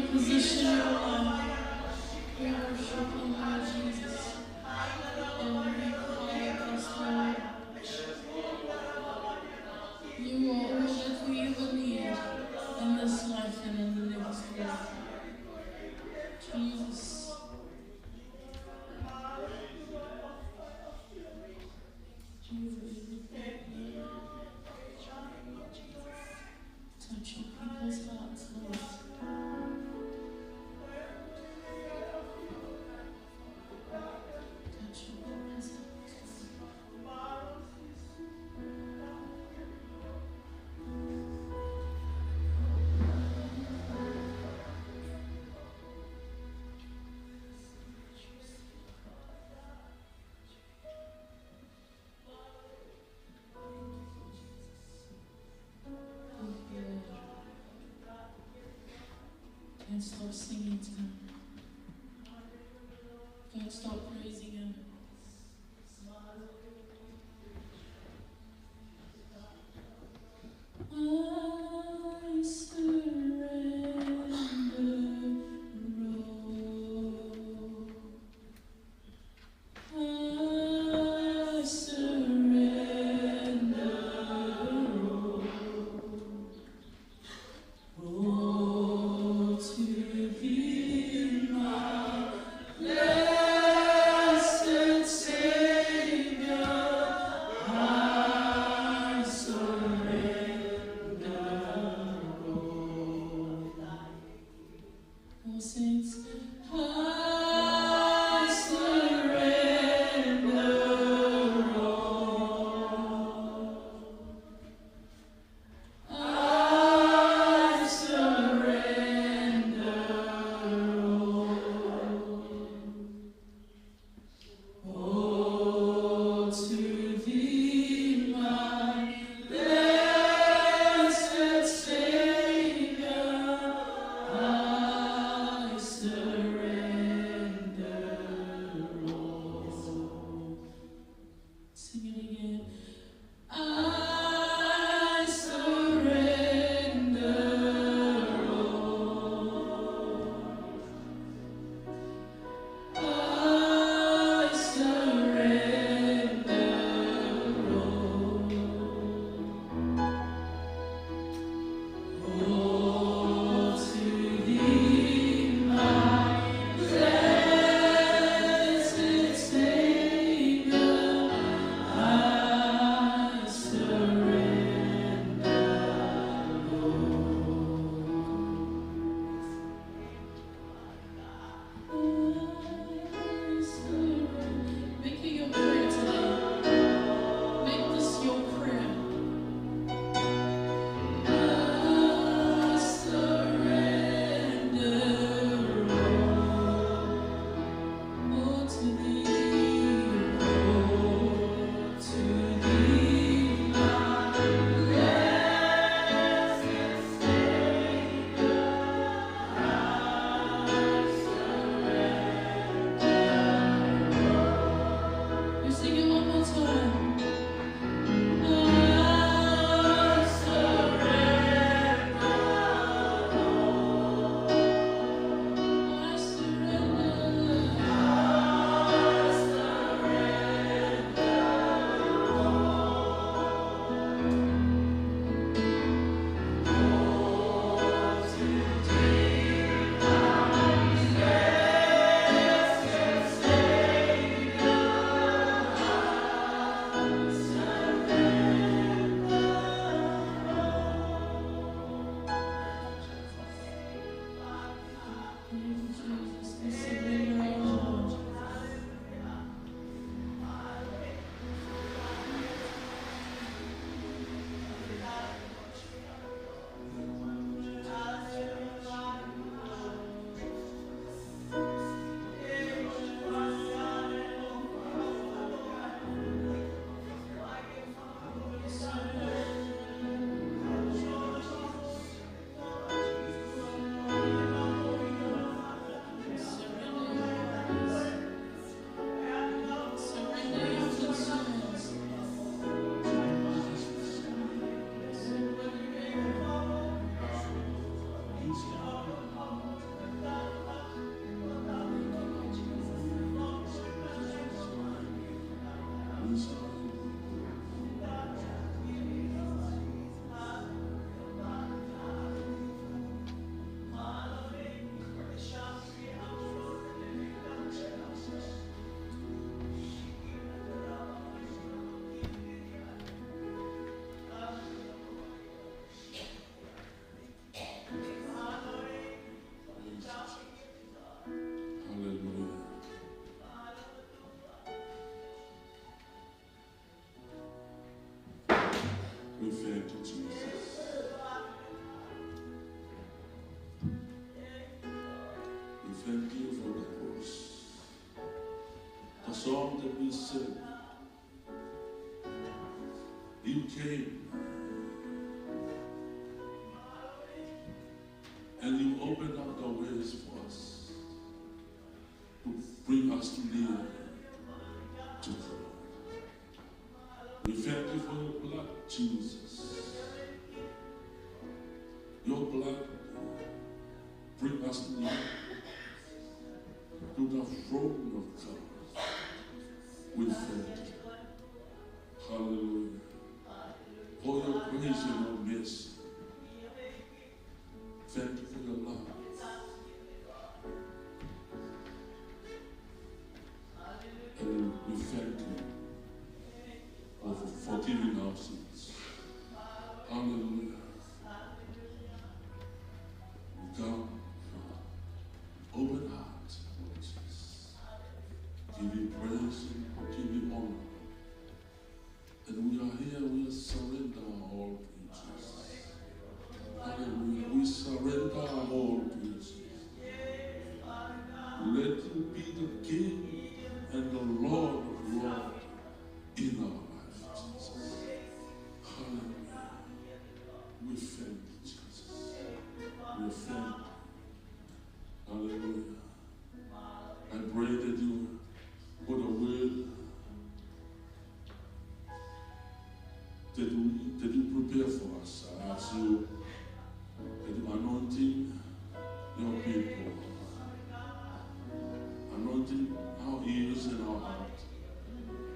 position your life. We worship you, Lord Jesus. And we quiet us, Lord. You are all that we ever need in this life and in the next life. Jesus. Jesus. Touch your people's hearts, Lord. Touch your people's hearts. Don't stop singing to Him. Don't stop praising Him. I surrender all. I surrender all to Thee, my blessed Savior. I surrender all. All saints, I surrender all. I surrender all to Thee, my blessed Savior. I surrender. thank you for the cross. The song that we sing, you came and you opened up the ways for us to bring us near to God. We thank you for your blood, Jesus. Your blood bring us near to the throne of God. We thank you. Hallelujah. For your grace and your mercy. Thank you for your love. And we thank you for forgiving our sins. Hallelujah. We come open heart, Lord Jesus. Give you praise and give you honor. And we are here, we surrender all to you, Jesus. Hallelujah. We surrender all to you, Jesus. Let you be the King and the Lord of Lords in our life, Jesus. Hallelujah. We thank you, Jesus. We thank you. Hallelujah. I pray that you put a word that you prepare for us. I ask you that you anointing your people, anointing our ears and our heart,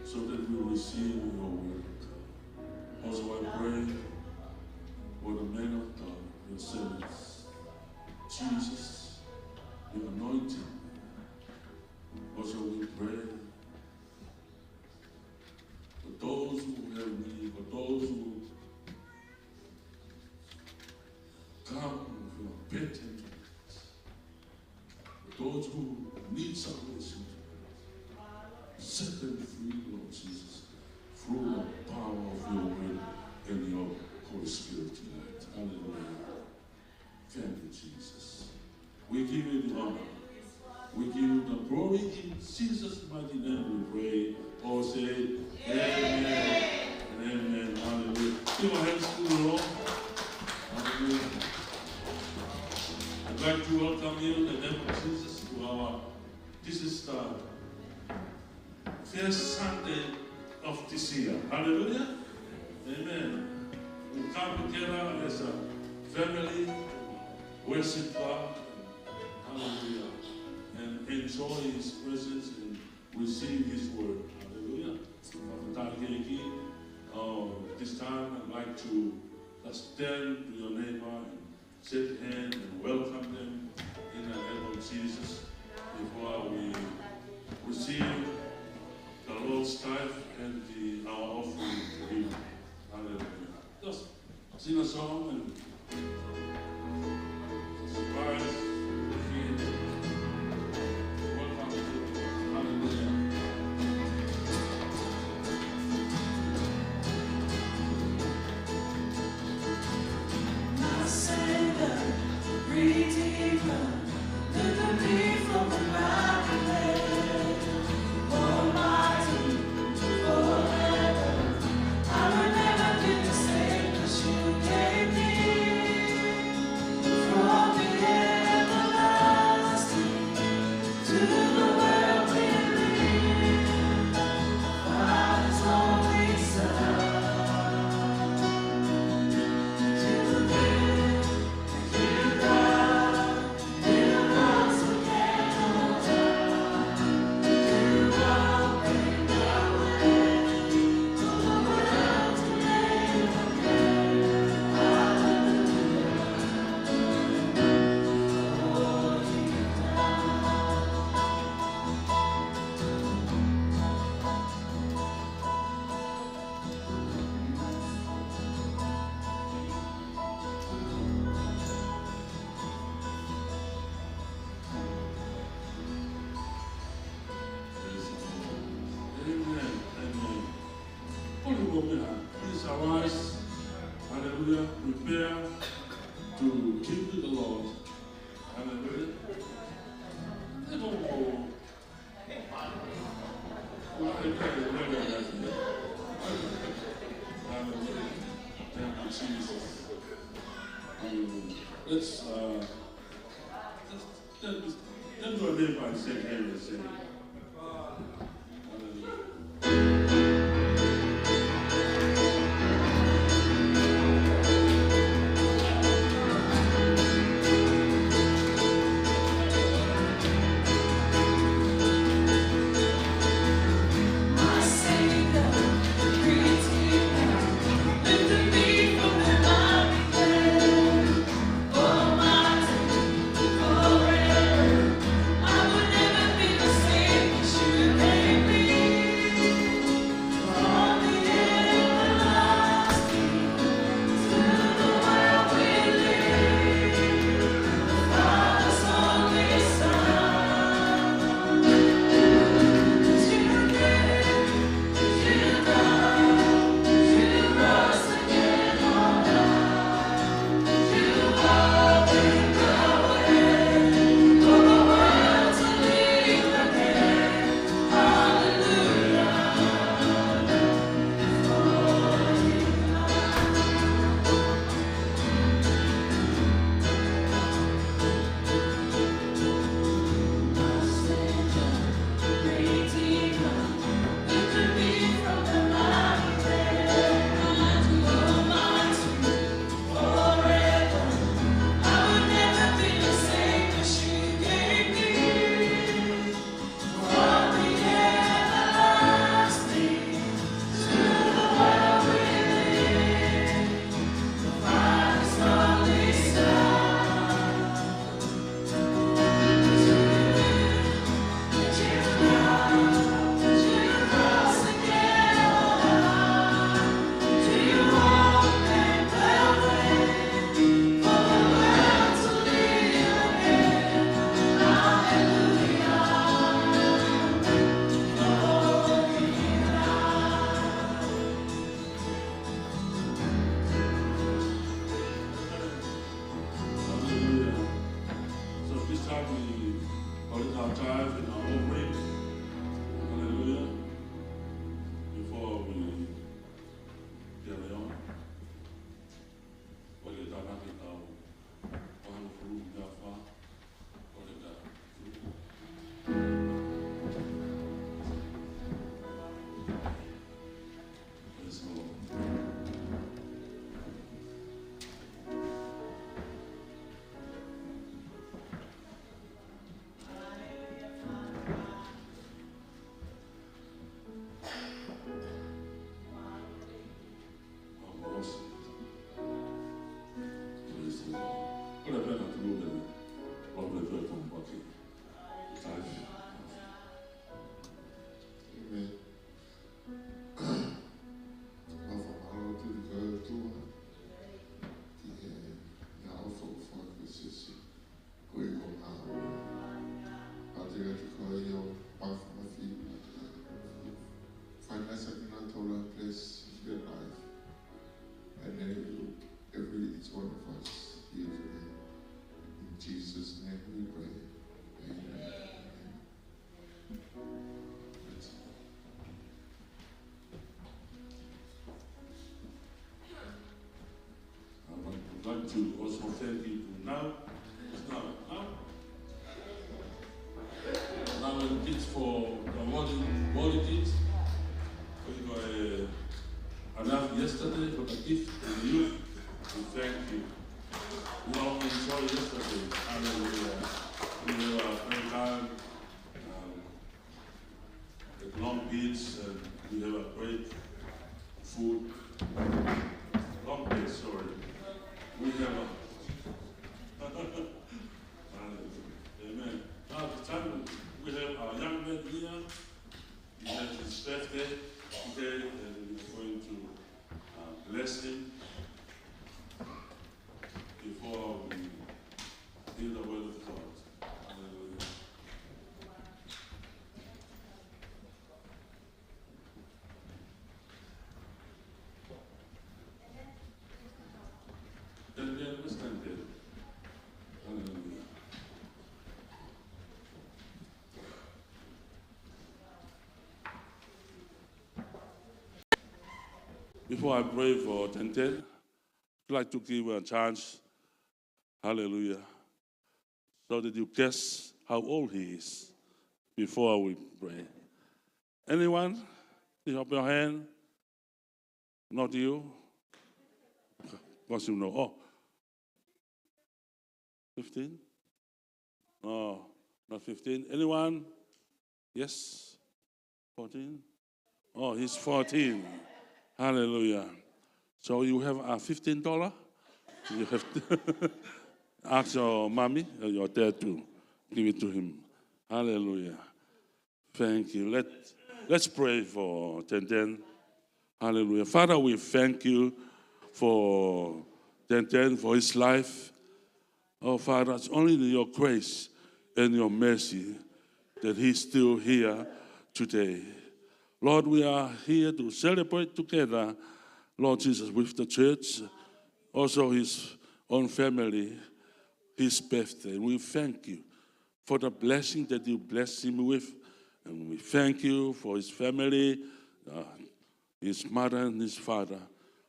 so that we receive your word. Also, I pray for the men of God, your servants, Jesus, your anointing. Also, we pray for those who have need, for those who come with a repentant heart, for those who need salvation, set them free, Lord Jesus, through the power of your will and your Holy Spirit tonight. Hallelujah. Thank you, Jesus. We give you the honor. We give you the glory. In Jesus' mighty name we pray. All say amen and amen. Hallelujah. Give our hands to the Lord. Hallelujah. I'd like to welcome you in the name of Jesus to this is the first Sunday of this year. Hallelujah. Amen. We come together as a family, worship God. Hallelujah. And enjoy His presence and receive His word. Hallelujah. This time I'd like to stand to your neighbor and shake hand and welcome them in the name of Jesus before we receive the Lord's tithe and our offering to Him. Hallelujah. Just sing a song and surprise. Redeemer, deliver me from the mighty hand, Almighty, forever. I will never be the same, 'cause you gave me from the everlasting to the world believe. Father's only Son. Please arise. Hallelujah. Prepare to give to the Lord. Hallelujah. Jesus. Let's do a name and say amen. Say to also tell people now. Now it's for the body kids. We announced yesterday for the gift to the youth. We thank you. We all enjoyed yesterday. We were very glad. The Long Beach, and we have a great food. Long Beach, sorry. We have amen. Now the time we have our young man here. He has his birthday today, and we're going to bless him before we hear the word of God. Hallelujah. Then we understand it. Hallelujah. Before I pray for Tentel, I'd like to give a chance, hallelujah, so that you guess how old he is before we pray. Anyone? Lift up your hand. Not you. Because you know. Oh, 15? No, not 15. Anyone? Yes? 14? Oh, he's 14. Hallelujah. So you have $15? You have to ask your mommy or your dad to give it to him. Hallelujah. Thank you. Let's pray for Tenten. Hallelujah. Father, we thank you for Tenten, for his life. Oh, Father, it's only your grace and your mercy that he's still here today. Lord, we are here to celebrate together, Lord Jesus, with the church, also his own family, his birthday. We thank you for the blessing that you blessed him with. And we thank you for his family, his mother and his father.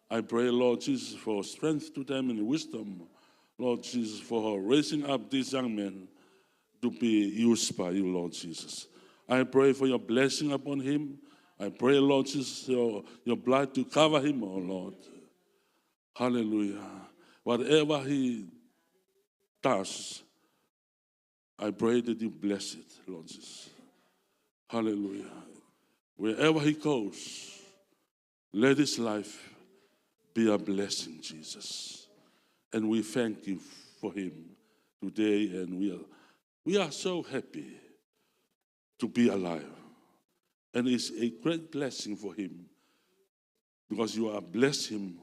I pray, Lord Jesus, for strength to them and wisdom. Lord Jesus, for raising up this young man to be used by you, Lord Jesus. I pray for your blessing upon him. I pray, Lord Jesus, your blood to cover him, oh Lord. Hallelujah. Whatever he does, I pray that you bless it, Lord Jesus. Hallelujah. Wherever he goes, let his life be a blessing, Jesus. And we thank you for him today, and we are so happy to be alive. And it's a great blessing for him because you have blessed him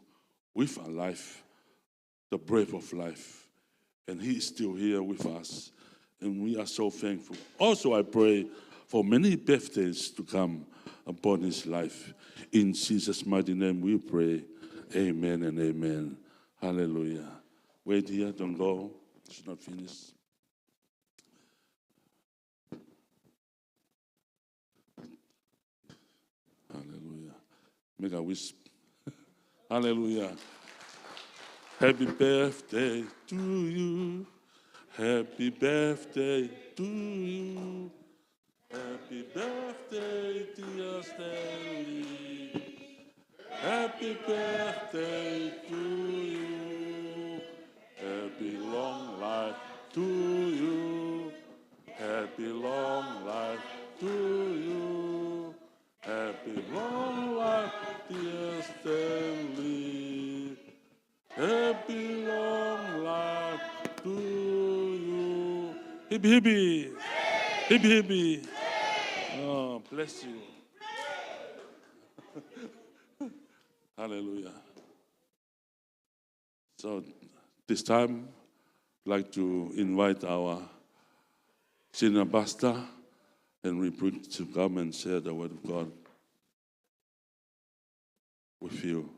with a life, the breath of life. And he is still here with us. And we are so thankful. Also, I pray for many birthdays to come upon his life. In Jesus' mighty name we pray. Amen and amen. Hallelujah. Wait here, don't go. It's not finished. Hallelujah. Make a wish. Hallelujah. Happy birthday to you. Happy birthday to you. Happy birthday, dear Stanley. Happy birthday to you. Happy long life to you. Happy long life to you. Happy long life, dear Stanley. Happy long life to you. Hippie, hippie. Hippie, hippie. Oh, bless you. Hallelujah. So this time, I'd like to invite our senior pastor and we bring to come and share the word of God with you.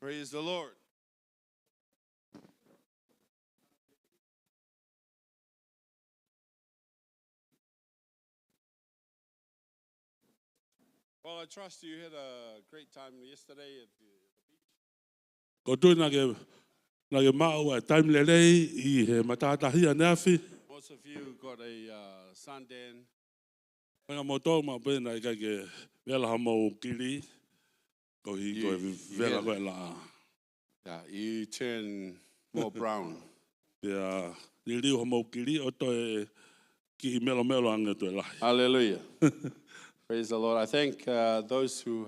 Praise the Lord. Well, I trust you had a great time yesterday at the beach. Ko tui nage mau e time lelei I he matatahi a neafi. Most of you got a suntan. Panga moto ma pena I ke vela hamo kili. Ko hi ko vela ko la. Yeah, you turn more brown. Pea ni liu hamo kili o to ki melo melo anga to la. Hallelujah. Praise the Lord. I thank those who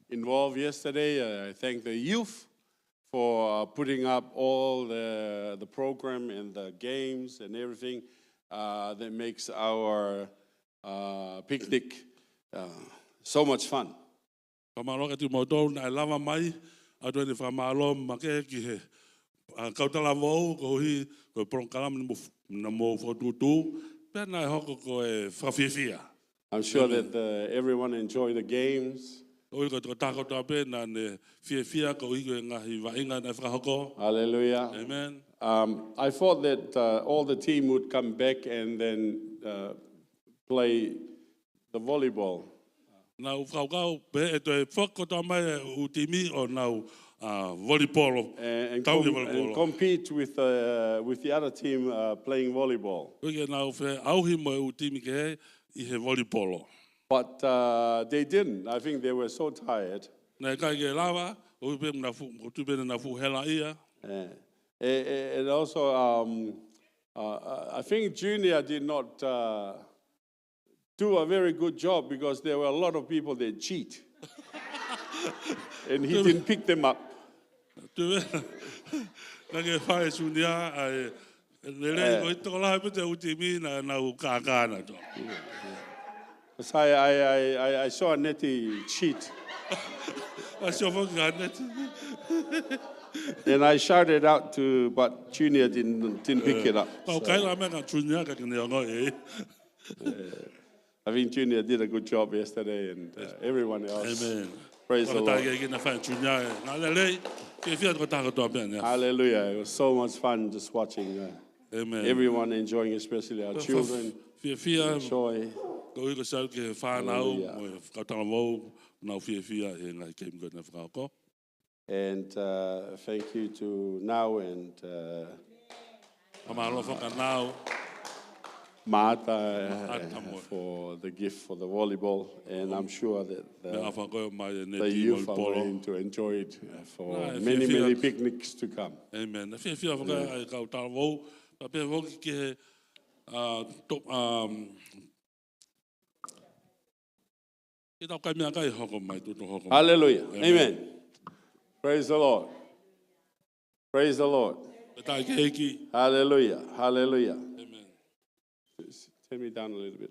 involved yesterday. I thank the youth for putting up all the program and the games and everything that makes our picnic so much fun. Kamaloka tu motor na lava mai atu ni famalo make ki he kautala vo ko hi ko pronkalam na mo fotutu pena hoko ko e fafifia. I'm sure that everyone enjoyed the games. O ko to tako to pena ne fifia ko i ko ngahi va inga na fra hoko. Hallelujah. Amen. I thought that all the team would come back and then play the volleyball. Na ufraukau pe e to e foko to mai utimi o na volleyball And compete with the other team playing volleyball. Ko na ufe auhi mo utimi ke I he volleyball. But they didn't. I think they were so tired. Na ka ke lava o pe na fu tu pe na fu hela ia. And also, I think Junior did not do a very good job because there were a lot of people that cheat. And he didn't pick them up. Tu na ke fai sunia ai lele ko to la pe te utimi na u ka na to. So I saw Nettie cheat. I saw for Nettie. And I shouted out but Junior didn't pick it up. So. I think Junior did a good job yesterday and everyone else. Amen. Praise the Lord. Hallelujah. It was so much fun just watching everyone enjoying, especially our children. Enjoy. And thank you to Now and Martha for the gift for the volleyball. And I'm sure that the youth are going to enjoy it for many, many picnics to come. Amen. Hallelujah. Amen. Praise the Lord. Praise the Lord. Hallelujah. Hallelujah. Amen. Turn me down a little bit.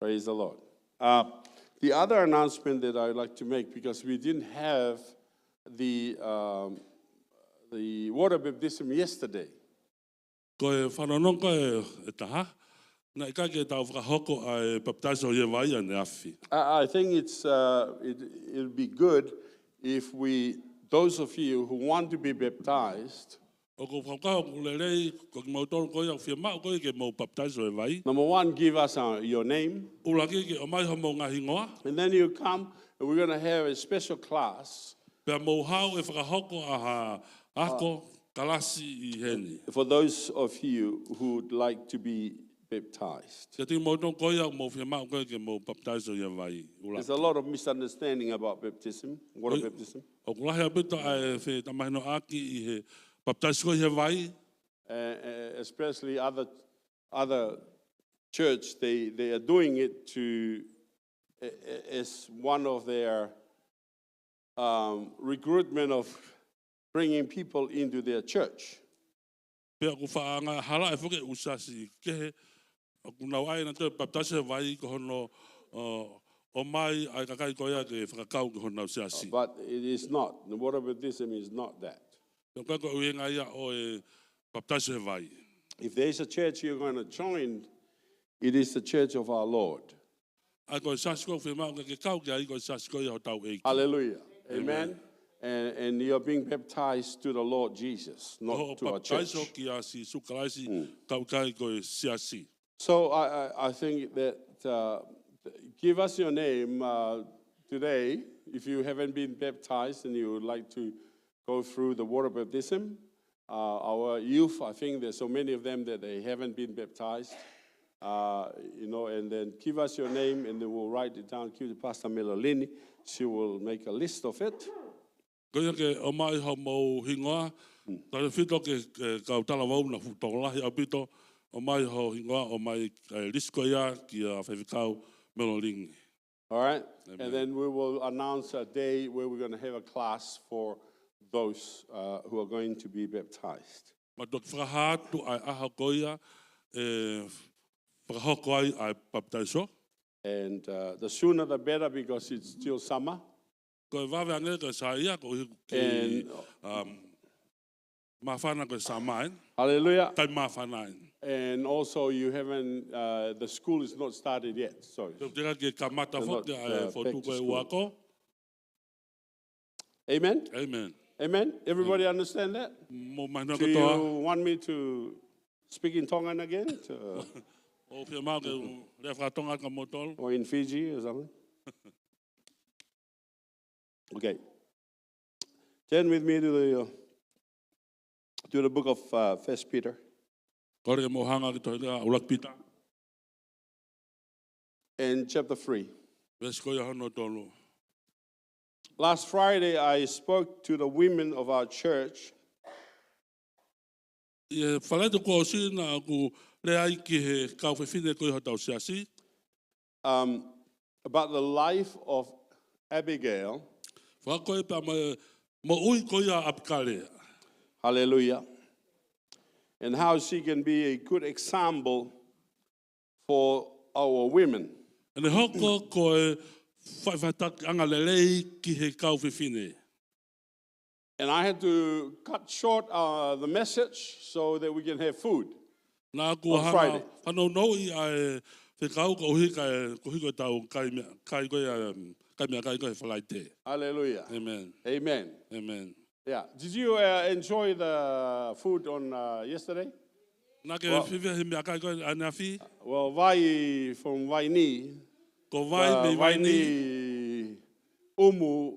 Praise the Lord. The other announcement that I would like to make, because we didn't have the water baptism yesterday. I think it'll be good if those of you who want to be baptized, number one, give us your name. And then you come, and we're going to have a special class for those of you who would like to be baptized. There's a lot of misunderstanding about baptism, water baptism. Especially other church, they are doing it as one of their recruitment of bringing people into their church. But it is not. The water baptism is not that. If there is a church you're going to join, it is the church of our Lord. Hallelujah. Amen. And you're being baptized to the Lord Jesus, not to a church. So I think that give us your name today if you haven't been baptized and you would like to go through the water baptism. Our youth, I think there's so many of them that they haven't been baptized. And then give us your name and then we'll write it down. Give to Pastor Melolini. She will make a list of it. All right. Amen. And then we will announce a day where we're going to have a class for those who are going to be baptized. Ma tok whakahatu ai aha koia whakahoko ai baptaiso. And the sooner the better because it's still summer. Ko wawe ange ko sa ia ko And mawhana ko sa main. hallelujah. Kai mawhana. And also you haven't, the school is not started yet. Sorry. So tira ke kamata They're foki not, ai back fotu to ko school. wako. Amen? Amen. Amen? Everybody understand that? Mo mana Do ko toa. you want me to speak in Tongan again? O pia mau ke le whakatonga ka motol. Or in Fiji or something? Okay. Turn with me to the book of 1 Peter. Kore mo hanga ki toa ulak pita. And chapter 3. Wes ko ia hono tolu. Last Friday, I spoke to the women of our church Ie whalaito ko si na ku le ai ki he kau whiwhine ko i hotau siasi. about the life of Abigail. Whakoe pa mo ui ko ia apkare. Hallelujah. And how she can be a good example for our women. Ane hoko ko e whaiwatak anga lelei ki he kau whiwhine. And I had to cut short the message so that we can have food. Nā ku On Friday. hana whanau noi ai te kau ko hui ko tau kai mea kai koe whalaite. Hallelujah. Amen. Amen. Amen. Yeah. Did you enjoy the food on yesterday? Nā ke Well- whiwhi he mea kai koe ane awhi. Well, Vai from Waini, Ko vai me vai ni. Umu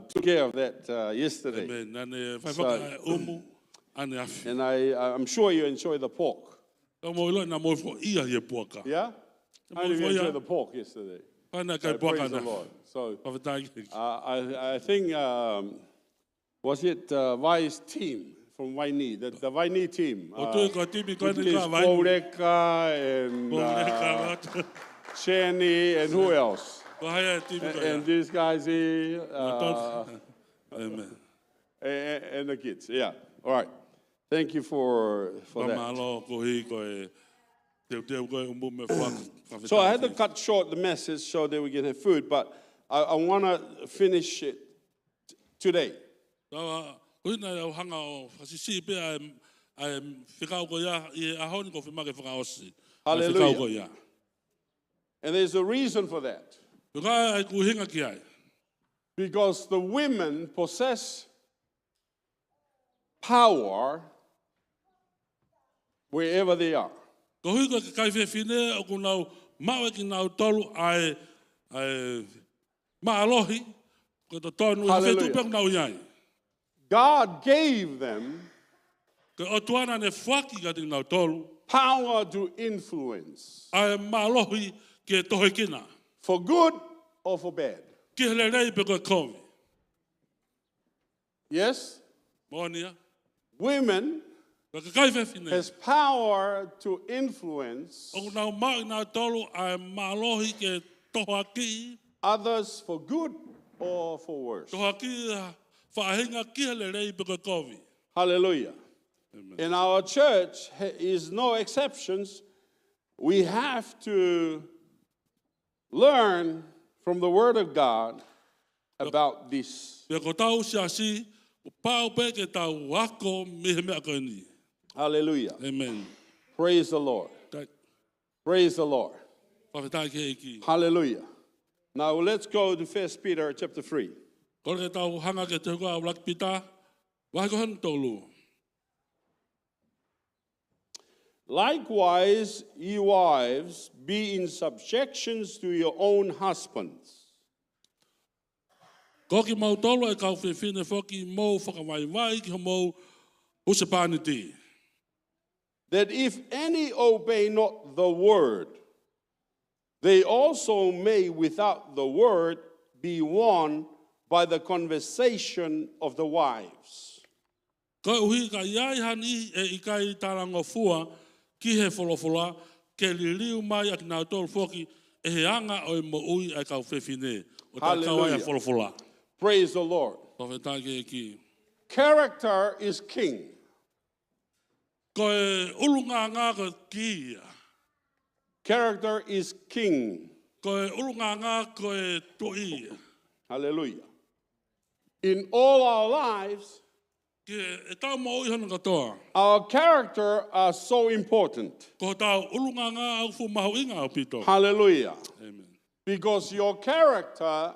took care of that yesterday. Amen. Nane whaiwaka umu ane awhi. And I'm sure you enjoy the pork. Ka mo ilo na mo fo ia he puaka. Yeah? How did you enjoy the pork yesterday? Pana kai Praise puaka the na. Lord. So Whawataki. I think, was it Vai's team from Waini, the Waini team? O tui ko timi koe With ni this ka vai. Pauleka and Ko leka wata. Chenny and who else? Ko haia timi koe. And these guys here, Amen. and the kids. Yeah. All right. Thank you for Ko that. malo ko hi koe. Teu koe umu me whaka. So I had to cut short the message so that we can have food, but I want to finish it today. Tawa, huina au hanga o whasisi pe ai whikau ko ia i ahoni ko whimake whakaosi. Hallelujah. Whikau ko ia. And there's a reason for that. Tuka ai ku hinga ki ai. Because the women possess power wherever they are. Ko hui ko kai whiwhine o ku nau mawe ki nau tolu ai maalohi. Ko to tonu i Hallelujah. whetu pe nau iai. God gave them Ko o tuana ne whaki ka ti nau tolu. power to influence Ai maalohi ke tohe kina. for good or for bad. Ki hele rei pe koe kovi. Yes? Monia. Women Ko kai whiwhine. has power to influence O nau mau nau tolu ai maalohi ke toha ki. others for good or for worse. Toha ki whahinga ki hele rei pe koe kovi. Hallelujah. Amen. And our church is no exceptions. We have to learn from the Word of God about this. Pe ko tau siasi, o pau pe ke tau wako mihe mea koe ni. Hallelujah. Amen. Praise the Lord. Kai, Praise the Lord. whawhetai ke iki. Hallelujah. Now let's go to 1 Peter chapter 3. Kore ke tau hanga ke te hua ulak pita, wahi ko hanu tolu. Likewise, ye wives, be in subjections to your own husbands. Ko ki mau tolu e kau whiwhine whoki mou whakawai ki ho mou usapāniti. That if any obey not the word, they also may without the word be won by the conversation of the wives. Ko uhi ka iai hani e ikai tarango fua ki he wholofola ke liliu mai aki nau tolu whoki e he anga o i mo ui e kau whiwhine. O tā kau ai a Hallelujah. wholofola. Praise the Lord. Whawhetai ke iki. Character is king. Ko e ulunga ngā ko kia. Character is king. Ko e ulunga ngā ko e toia. Hallelujah. In all our lives, Ke e tau mo i hana katoa. our character are so important. Ko tau ulunga ngā au fu mahu inga au pito. Hallelujah. Amen. Because your character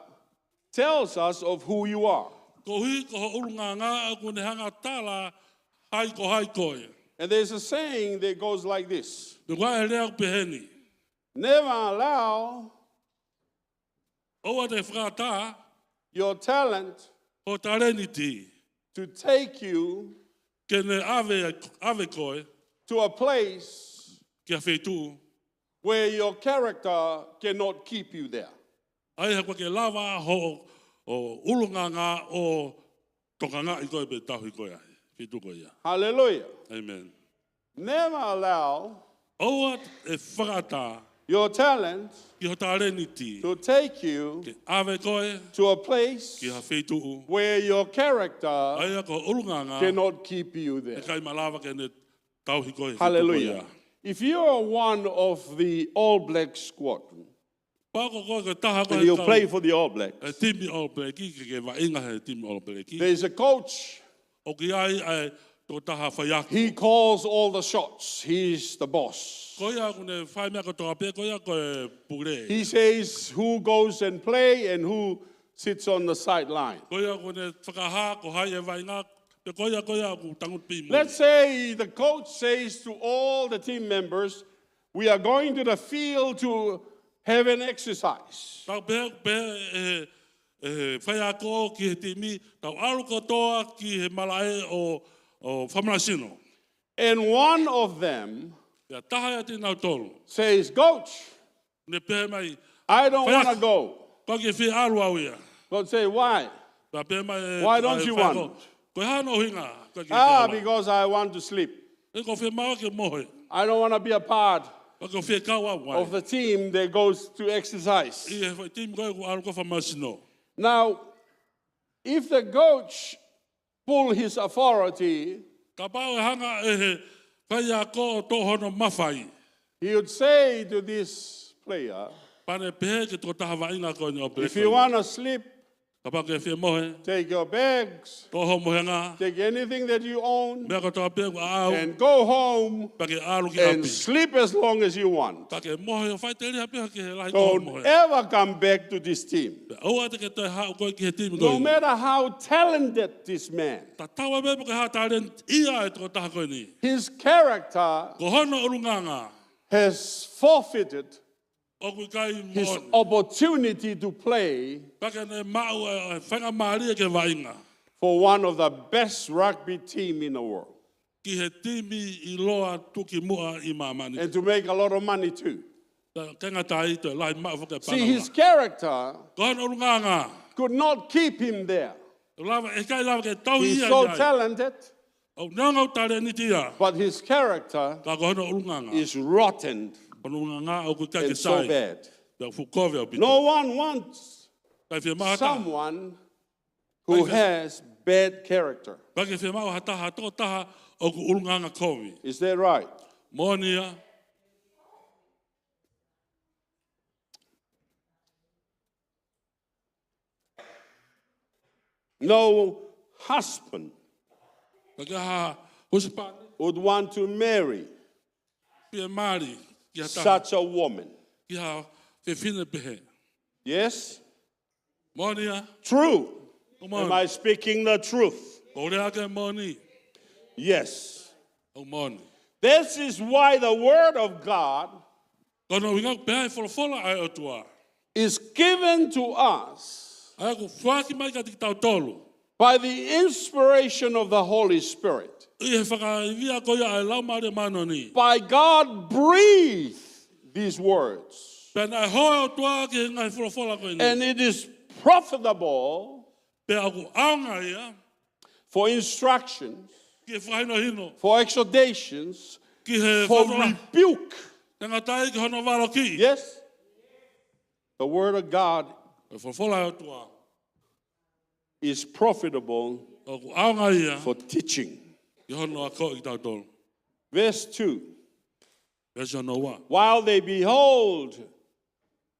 tells us of who you are. Ko hui ko ho ulunga ngā au ko ne hanga tala hai koe. And there's a saying that goes like this. Me wā e lea peheni. Never allow Oa te whakata your talent o taleniti. to take you Ke ne ave koe to a place kia whetū. where your character cannot keep you there. Ai hako ke lava ho o ulunga ngā o tokanga i koe pe tahu i koe ai. Whetū koe ia. Hallelujah. Amen. Never allow Oa e whakata your talent ki ho taleniti. to take you Ke ave koe to a place ki ha whetū. where your character Ai hako ulunga ngā cannot keep you e there. kai malava ke ne tauhi koe. whetū koe Hallelujah. ia. If you are one of the All Black squad Pako koe ke taha koe and you kau- play for the All Blacks, E timi All Blacki ke wa inga he timi All Blacki. there's a coach. O ki ai ai tō taha whaiaki. He calls all the shots. He's the boss. Ko ia kune whai mea ko tō ape, ko ia ko e pure. He says who goes and play and who sits on the sideline. Ko ia kune whakaha ko hai e vai ngā. Pe ko ia ku tangut pi mo. Let's say the coach says to all the team members, we are going to the field to have an exercise. Tau pe whaiako ki he timi, tau aru katoa ki he malae o whamarasino. And one of them Ia taha ia tēnau tolu. says, Coach, Ne pe mai, I don't want to go. ko ke whi aru au ia. Coach say, why? Ka pe mai, Why don't you want? Ko hano hinga. Ko ke Ah, whi because I want to sleep. E ko whi mawa ke mohe. I don't want to be a part Ko ke whi kawa wai. of the team that goes to exercise. I he timi koe ko aru ko whamarasino. Now, if the coach pull his authority, Ka pao e hanga e he whaiako o tō hono mawhai. he would say to this player, Pane pehe ke tō taha wainga koe ni o if you want to sleep, Ka pao ke whi mohe. take your bags, Tō ho mohe ngā. take anything that you own, Mea ko tō ape ko au. and go home Pa ke aru ki and api. sleep as long as you want. Pa ke mohe o whai te rea peha ke he lahi tō Don't mohe. ever come back to this team. Oa te ke toi hao koe ki he timi No koe. matter how talented this man, Ta tawa me po ke ha talent ia e tō taha koe ni. his character Ko hono urunganga. has forfeited O kui kai his mo. opportunity to play Pa ke ne mau e whanga maari e ke wainga. for one of the best rugby team in the world Ki he timi I loa tuki mua I mamani. and to make a lot of money too. Kenga tai to lai mau whaka See, his pananga. character Ko hono urunganga. could not keep him there. Lava e kai lava ke tau He's ia so ia. talented, O nangau tale ni tia. but his character Ka ko hono urunganga. is rotten Hono urunganga o kui kai ke and so sai. bad. Pea fukove o pito. No one wants Kai whia mahata. someone who has bad character. Kai ke whia mau hataha tō taha o ku urunganga kowi. Is that right? Monia. No husband Ka ke ha husipane. would want to marry Pia mari. Ki ha taha. such a woman. Ki ha whiwhine pehe. Yes? Monia. True. O Am moni. I speaking the truth? Ko rea ke moni. Yes. O moni. This is why the Word of God Kono winga peha e wholofola ai o tua. is given to us Ai ku whaki mai ka tiki tau tolu. by the inspiration of the Holy Spirit. I he whakaivia koia ai lau maare mano ni. By God breathe these words. Pena e hoe o tua ki he ngai wholofola koe ni. And it is profitable Pea ku aonga ia. for instructions, Ki he whahino hino. for exhortations, Ki he for whawara. rebuke. Tenga tai ki hono waro ki. Yes? The Word of God E wholofola ai o tua. is profitable O for teaching. I hono a ko I tautolo. Verse 2. Verse no wa. While they behold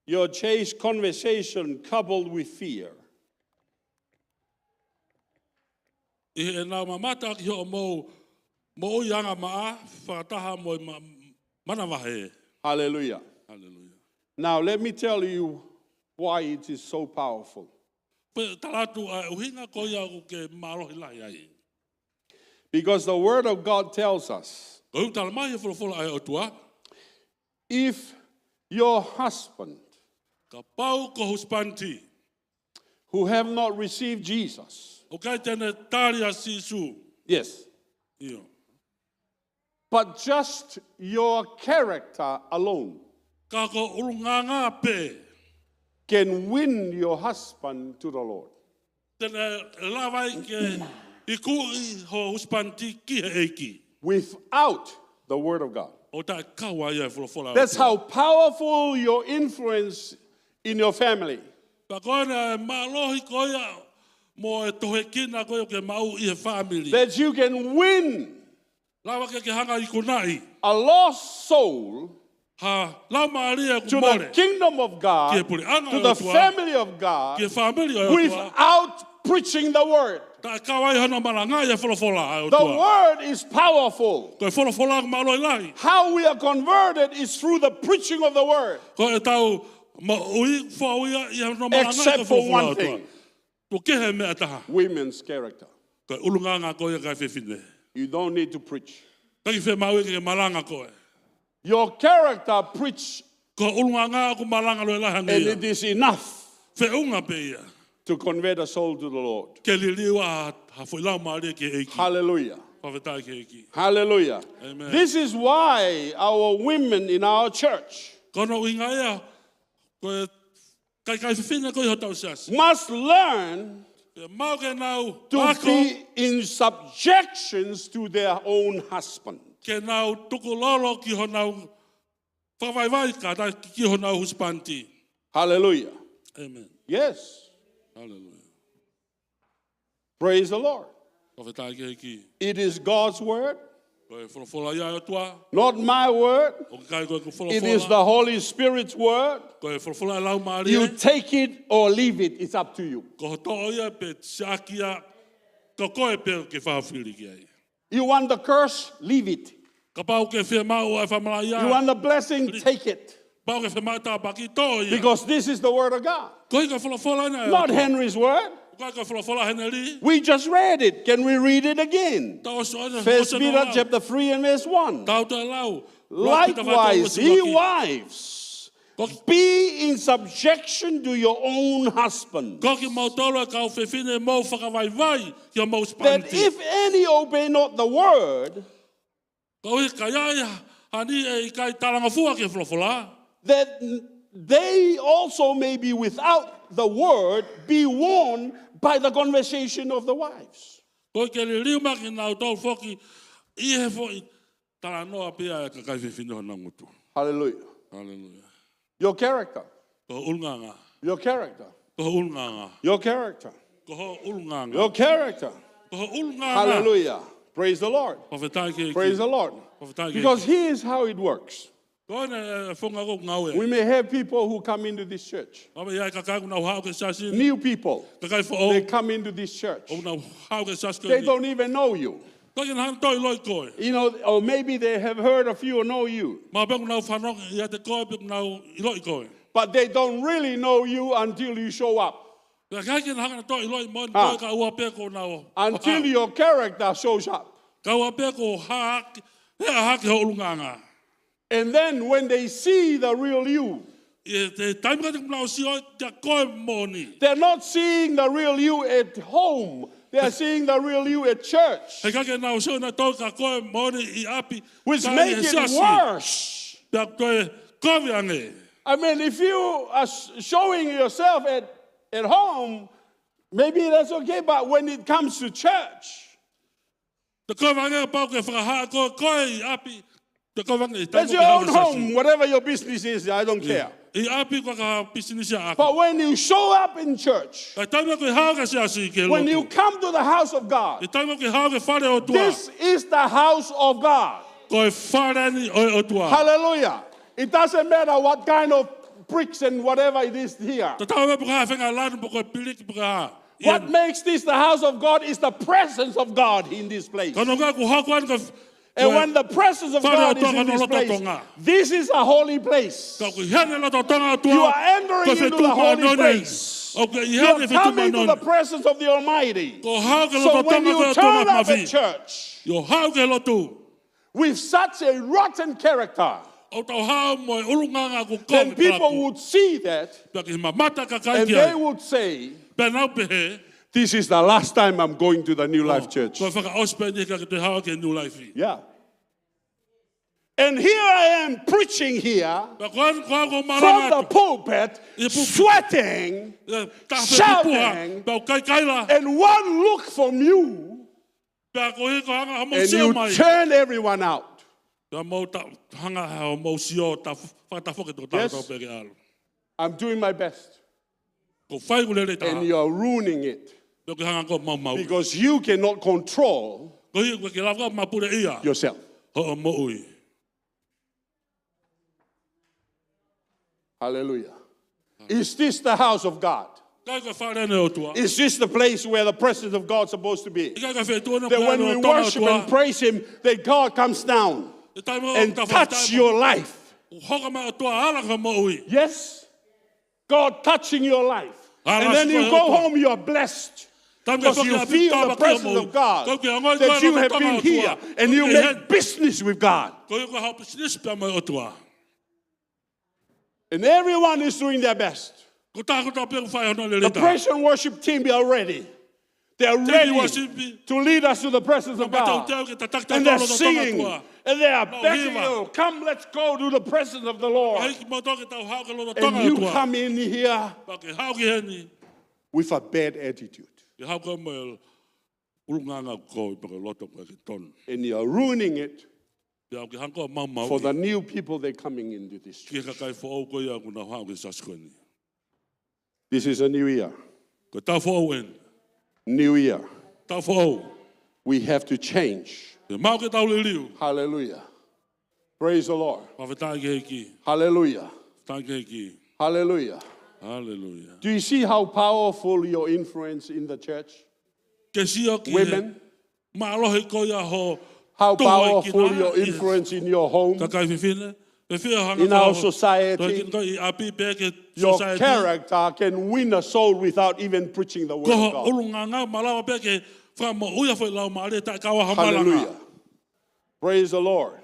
your chaste conversation coupled with fear. I he nā mamata ki ho mo ianga maa whakataha mo mana wahe. Hallelujah. Hallelujah. Now let me tell you why it is so powerful. Pe talatu a uhinga ko ia ke marohi lai ai. Because the word of God tells us, Ko tala mai folo ai o tua. if your husband Ka pau ko huspanti. who have not received Jesus, O kai tene taria sisu. yes, Io. but just your character alone Ka ko urunganga pe. can win your husband to the Lord. Tene lavai ke I kui ho huspanti ki he eiki. Without the word of God. O ta kawa ia folo. That's how powerful your influence in your family. Pa kona malohi ko ia mo e tohe kina ko ke mau I he family. That you can win Lava ke hanga I kunai. a lost soul Ha la maria to ku the more. kingdom of God, Ke puli anga to o the tua. family of God, Ke family o tua. without preaching the word. Ta kawai hana malanga ia folo ai o The tua. word is powerful. Ko folo ku malo lai. How we are converted is through the preaching of the word. Ko e tau ma ui fo ia ia no malanga Except for one tua. thing, Ko ke he mea taha. women's character. Ko ulunganga ko ia kai fefine. You don't need to preach. Ka ki fe mau ke malanga ko e. Your character preach, Ko ulunganga ku malanga lo lai and hanga ia. it is enough Fe unga pe ia. to convert a soul to the Lord. Ke liliwa ha foi la maria ke eiki. Hallelujah. Pa vetai ke eiki. Hallelujah. Amen. This is why our women in our church Kono inga ia. Ko kai fefine ko i hotau sias. must learn Mau ke nau to ako. be in subjections to their own husband. Ke nau tuku lolo ki ho nau whawaiwai ka ta ki ho nau huspanti. Hallelujah. Amen. Yes. Hallelujah. Praise the Lord. Ko whetai ke ki. It is God's word, Ko e wholofola ia o tua. not my word. O kai ko e It is wholofola. the Holy Spirit's word. Ko e wholofola e lau maari. You take it or leave it. It's up to you. Ko hoto ia pe siakia. Ko koe pe ke whawhiri ki ai. You want the curse? Leave it. Ka pau ke whia mau e whamala ia. You want the blessing? Take it. Pau ke whia mau tāpaki tō ia. Because this is the word of God, Ko i ka wholofola ina. not Henry's word. Ko i ka wholofola hene li. We just read it. Can we read it again? Tau so ina. First Peter chapter 3 and verse 1. Tau te lau. Likewise, ye wives, be in subjection to your own husband, Ko ki mau tolo ka o whewhine mau whakawaiwai ki o mau that spanti. if any obey not the word, Ko i ka iaia, hani e kai taranga fua ke wholofola. that they also may be without the word, be warned by the conversation of the wives. Ko i ke li riuma ki nau tau whoki, i he whoki, tara noa pia e ka kai whewhine ho nangutu. Hallelujah. Hallelujah. Your character, Ko ulnganga, your character, ko ulnganga, your character, ko ho ulnganga, your character. ko ho ulnganga. Hallelujah. Praise the Lord. Ko whetai ke Praise the Lord. Ko whetai ke Because here's how it works. Ko ene whonga ko ngau We e. may have people who come into this church, Ame iai ka kaku nau hao ke sasi. new people. Ka kai who They o. come into this church. O nau hao ke sasi. They don't even know you. Ko ki han toi loi koe. You know, or maybe they have heard of you or know you, Ma beku nau whanok ia te koe beku nau i loi koe. but they don't really know you until you show up, Ka kai ki hanga toi loi mo Ah. koe ka ua pe ko nau. until your character shows up. Ka ua pe ko haaki. Hea haki ho ulunganga. And then when they see the real you, I te taimika te nau si oi te koe moni. they're not seeing the real you at home. They're seeing the real you at church, He kake nau si oi na tau ka koe moni I api. which Ka make i he it sasi. worse. Pea koe koe ange. I mean, if you are showing yourself at home, maybe that's okay, but when it comes to church, Te koe ange pau ke whakaha koe koe I api. Te koe ange. that's your own home, whatever your business is, I don't care. I api ko ka business ya. But when you show up in church, Ka taima ko hao ka sia si ke when you lotu. come to the house of God, I taima ko hao ke whare o tua. this is the house of God. Ko e whare ni o tua. Hallelujah. It doesn't matter what kind of bricks and whatever it is here. Ta tau me puka whenga lanu puka pilik puka ha. What makes this the house of God is the presence of God in this place. Ka nonga ku hao kwan ka And when the presence of God is in this place, this is a holy place. ka ku hene la ta tonga tua. You are entering into the holy place. Okay, You are coming to the presence of the Almighty. Ko hao ke So lo ta when tonga you ko turn tonga up at mavi. church Yo hao ke lotu. with such a rotten character, O tau hao mo e urunganga ku then kong people would see that Paki mamata ka kai and ki they ai. would say, Penau pehe. this is the last time I'm going to the New Life Church. Ko whaka ospendi ka te hao ke New Life. Yeah. And here I am preaching here Ka koan ko from maranga. the pulpit, sweating, shouting, Pau kai kai la. and one look from you, Pau ko hi ko hanga hamo and sio you mai. turn everyone out. Ka mo ta hanga ha mo sio ta whata whoke to ta Yes. to peke alo. I'm doing my best. Ko whai ko lere ta. And you're ruining it Pau ko hanga ko mau mau. because you cannot control Ko hi ko ke lava mapure ia. yourself. Ho mo ui. Hallelujah. Is this the house of God? Kai ko whare ne o tua. Is this the place where the presence of God is supposed to be? Kai ka whetua na That when we worship and praise Him, that God comes down and touch your life. Hoka ma o tua ala ka mo ui. Yes? God touching your life. Ah, And then that's you good. go home, you are blessed. Because you feel the presence of God. That you have been here and you make business with God. Ko ko ha business pa mo o tua. And everyone is doing their best. Ko ta ko ta pe whai ono le The leta. praise and worship team are ready. They are ready worship to lead us to the presence of God. And they're singing. And they are begging you, come, let's go to the presence of the Lord. And you come in here with a bad attitude. And you're ruining it for the new people that are coming into this church. This is a new year. New year. We have to change. Hallelujah. Praise the Lord. Hallelujah. Hallelujah. Hallelujah. Do you see how powerful your influence in the church? Women, how powerful your influence in your home, in our society. Your character can win a soul without even preaching the word of God. Hallelujah. Praise the Lord.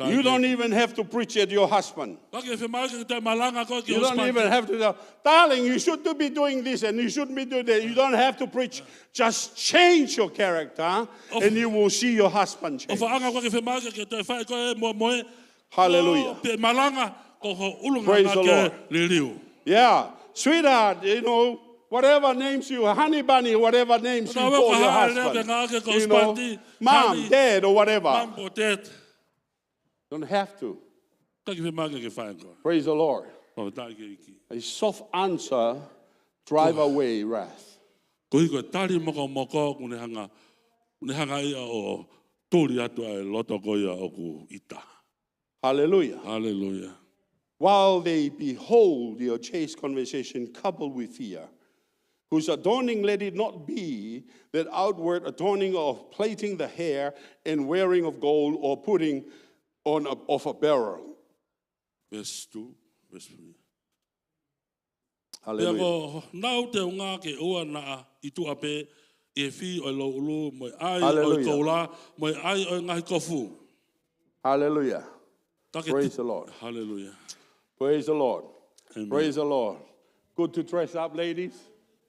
You don't even have to preach at your husband. You don't even have to tell, darling, you should be doing this and you shouldn't be doing that. You don't have to preach. Just change your character and you will see your husband change. Hallelujah. Praise the Lord. Yeah. Sweetheart, you know, whatever names you, honey bunny, whatever names you call your husband. You know, mom, dad, or whatever. Don't have to. Praise the Lord. A soft answer drive away wrath. Hallelujah. Hallelujah. While they behold your chaste conversation coupled with fear, whose adorning let it not be that outward adorning of plaiting the hair and wearing of gold or putting on of a barrel. Verse 2, verse 3. Hallelujah. Hallelujah. Praise the Lord. Hallelujah. Praise the Lord. Amen. Praise the Lord. Good to dress up, ladies.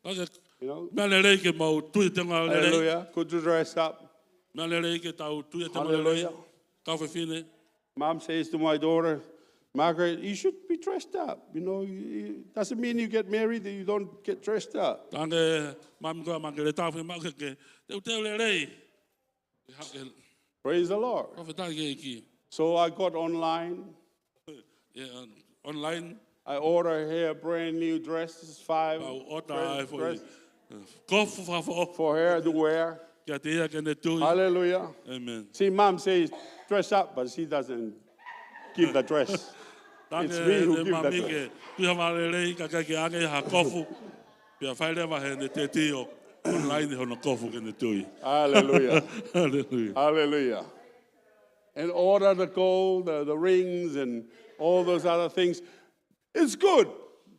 You know. Hallelujah. Good to dress up. Hallelujah. Mom says to my daughter, Margaret, you should be dressed up. You know, it doesn't mean you get married that you don't get dressed up. Praise the Lord. So I got online online. I order here brand new dresses, 5 Au ota ai fo. dresses Kofu fa fo. for her to wear. Kia te ia kene tui. Hallelujah. Amen. See, Mom says dress up, but she doesn't give the dress. It's me who give the dress. Pia vale rei ka ka ke ange ha kofu. Pia whai lewa he ne te tio. Online hono kofu kene tui. Hallelujah. Hallelujah. Hallelujah. And order the gold, the rings, and all those other things. It's good.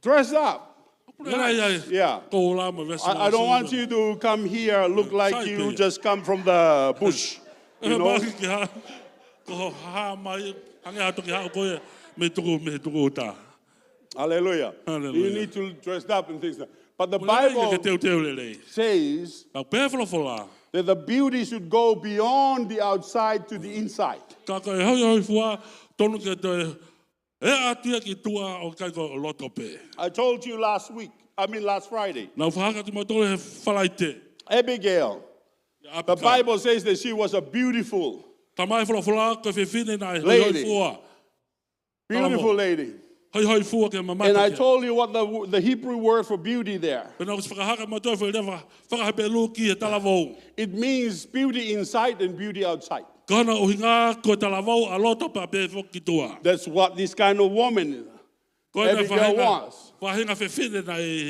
Dress up. Nice. Yeah. I don't want you to come here look like you just come from the bush. You know? Hallelujah. You need to dress up and things like that. But the Bible says that the beauty should go beyond the outside to the inside. I told you last Friday. Abigail. The Bible says that she was a beautiful lady. Beautiful lady. And I told you what the Hebrew word for beauty there. It means beauty inside and beauty outside. That's what this kind of woman Abigail was.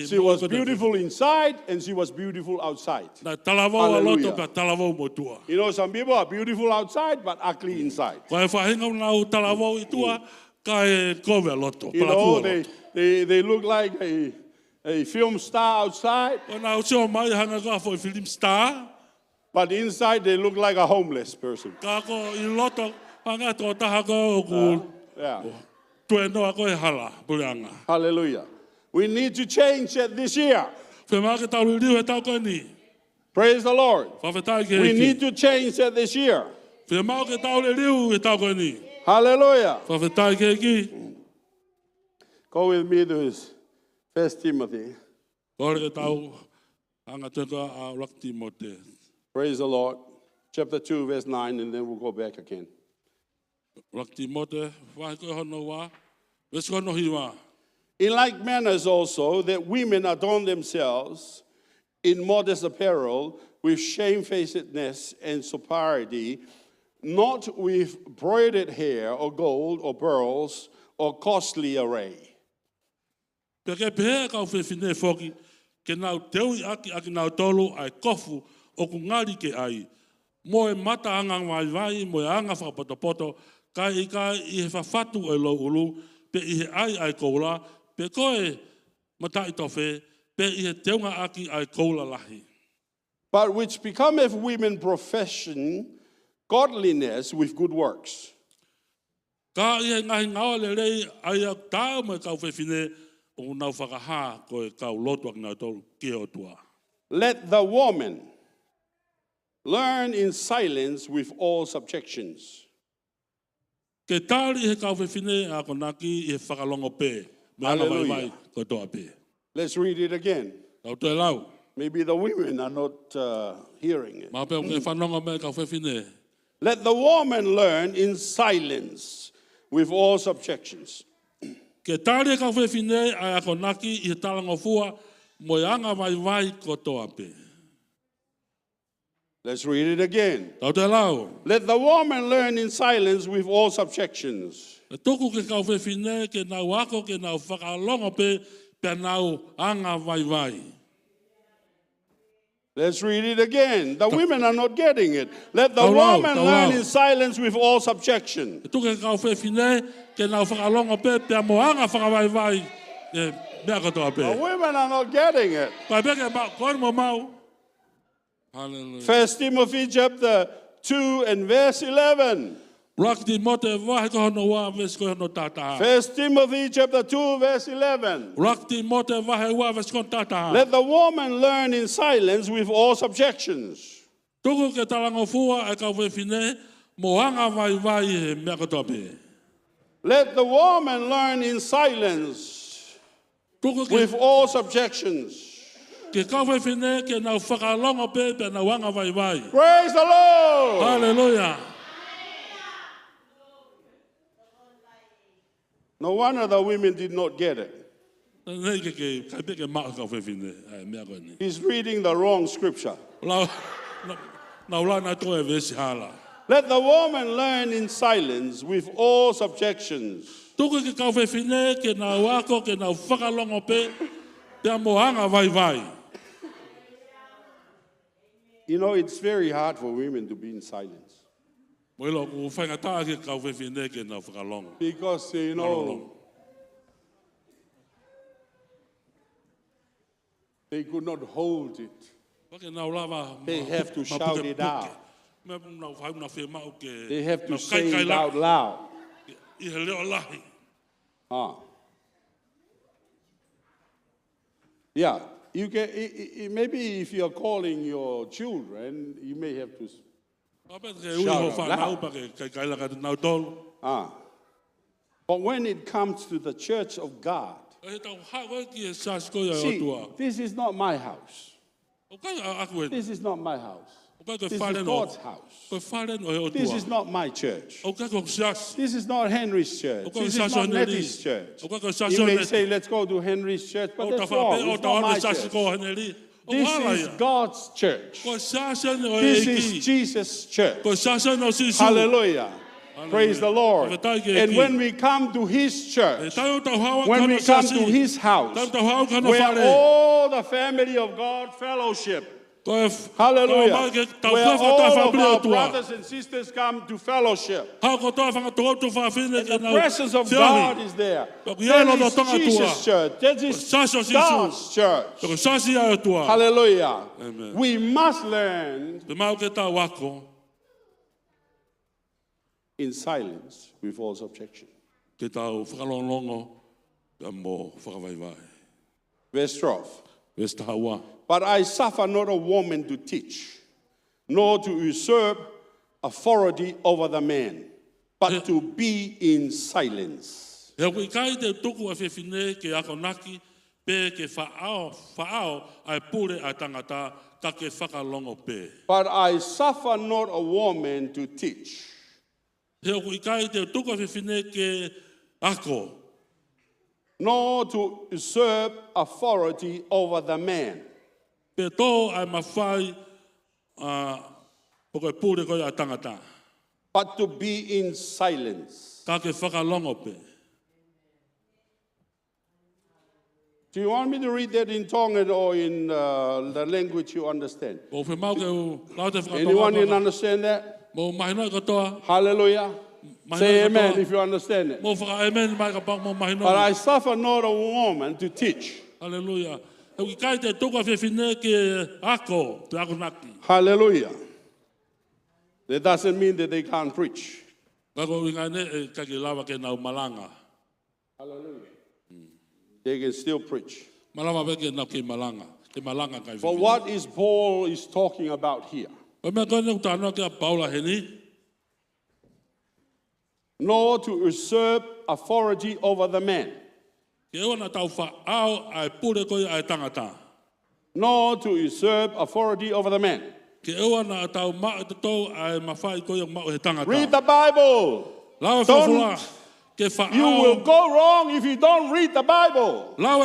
She was beautiful inside and she was beautiful outside. Hallelujah. You know, some people are beautiful outside but ugly inside. You know, they look like a film star outside, but inside they look like a homeless person. Yeah. Hallelujah. We need to change it this year. Praise the Lord. We need to change it this year. Hallelujah. Go with me to 1 Timothy. Praise the Lord. Chapter 2, verse 9, and then we'll go back again. In like manners also, that women adorn themselves in modest apparel with shamefacedness and sobriety, not with broidered hair or gold or pearls or costly array. Mo mata anga vai mo anga whakapotopoto ka I whawhatu e lo ulu pe I ai koula pe koe matai tofe pe I teunga aki ai koula lahi. But which becometh women profession godliness with good works. Ka I ngahi ngawa le rei ai au tau me kau whewhine o nau whakaha koe kau lotu ak nau tolu ke o tua. Let the woman learn in silence with all subjections. Ke tari he kau whewhine a konaki I whakalongo pe. Hallelujah. Ko toa pe. Let's read it again. Tau te lau. Maybe the women are not hearing it. Ma pe ke whanonga me kau whewhine. Let the woman learn in silence with all subjections. Ke tari kau whewhine a konaki I talango fua mo anga vai ko toa pe. Let's read it again. Tau te lau. Let the woman learn in silence with all subjections. E toku ke kau whewhine ke nau ako ke nau whakalongo pe pe nau anga vai. Let's read it again. The women are not getting it. Let the woman learn in silence with all subjection. E toku ke kau whewhine ke nau whakalongo pe pe mo anga whakavai. E mea katoa pe. The women are not getting it. Pai peke koe mo mau. Hallelujah. 1 Timothy chapter 2 and verse 11. 1 Timothy chapter 2 verse 11. Let the woman learn in silence with all subjections. Let the woman learn in silence with all subjections. Praise the Lord. Hallelujah. No wonder the women did not get it. Nei ke kai pe ke ma ka fe fine ai mea ko ni. He's reading the wrong scripture. La na ula na to e vesi hala. Let the woman learn in silence with all subjections. Tuku ke ka fe fine ke na wako ke na whakalongo pe te moanga vai. You know, it's very hard for women to be in silence. Mo lo ku whainga tā ke ka fe fine ke na whakalongo. Because, you know, they could not hold it. They have to shout it out. They have to say it out loud. Yeah, you can. Maybe if you're calling your children, you may have to shout out loud. But when it comes to the church of God, see, this is not my house. This is not my house. This is God's house. This is not my church. This is not Henry's church. This is not Nettie's church. You may say, let's go to Henry's church, but that's wrong. It's not my church. This is God's church. This is Jesus' church. Hallelujah. Praise the Lord. And when we come to His church, when we come to His house, where all the family of God fellowship, hallelujah, where all of our brothers and sisters come to fellowship, and the presence of God is there. That is Jesus' church. That is God's church. Hallelujah. Amen. We must learn in silence with all subjection. Verse 12. But I suffer not a woman to teach, nor to usurp authority over the man, but to be in silence. But I suffer not a woman to teach. Nor to usurp authority over the man. But to be in silence. Do you want me to read that in Tongan or in the language you understand? Anyone can understand that? Hallelujah. Say amen if you understand it. But I suffer not a woman to teach. Hallelujah. Hallelujah. That doesn't mean that they can't preach. Hallelujah. They can still preach. But what is Paul is talking about here? Nor to usurp authority over the man. Nor to usurp authority over the man. Read the Bible. You will go wrong if you don't read the Bible. No,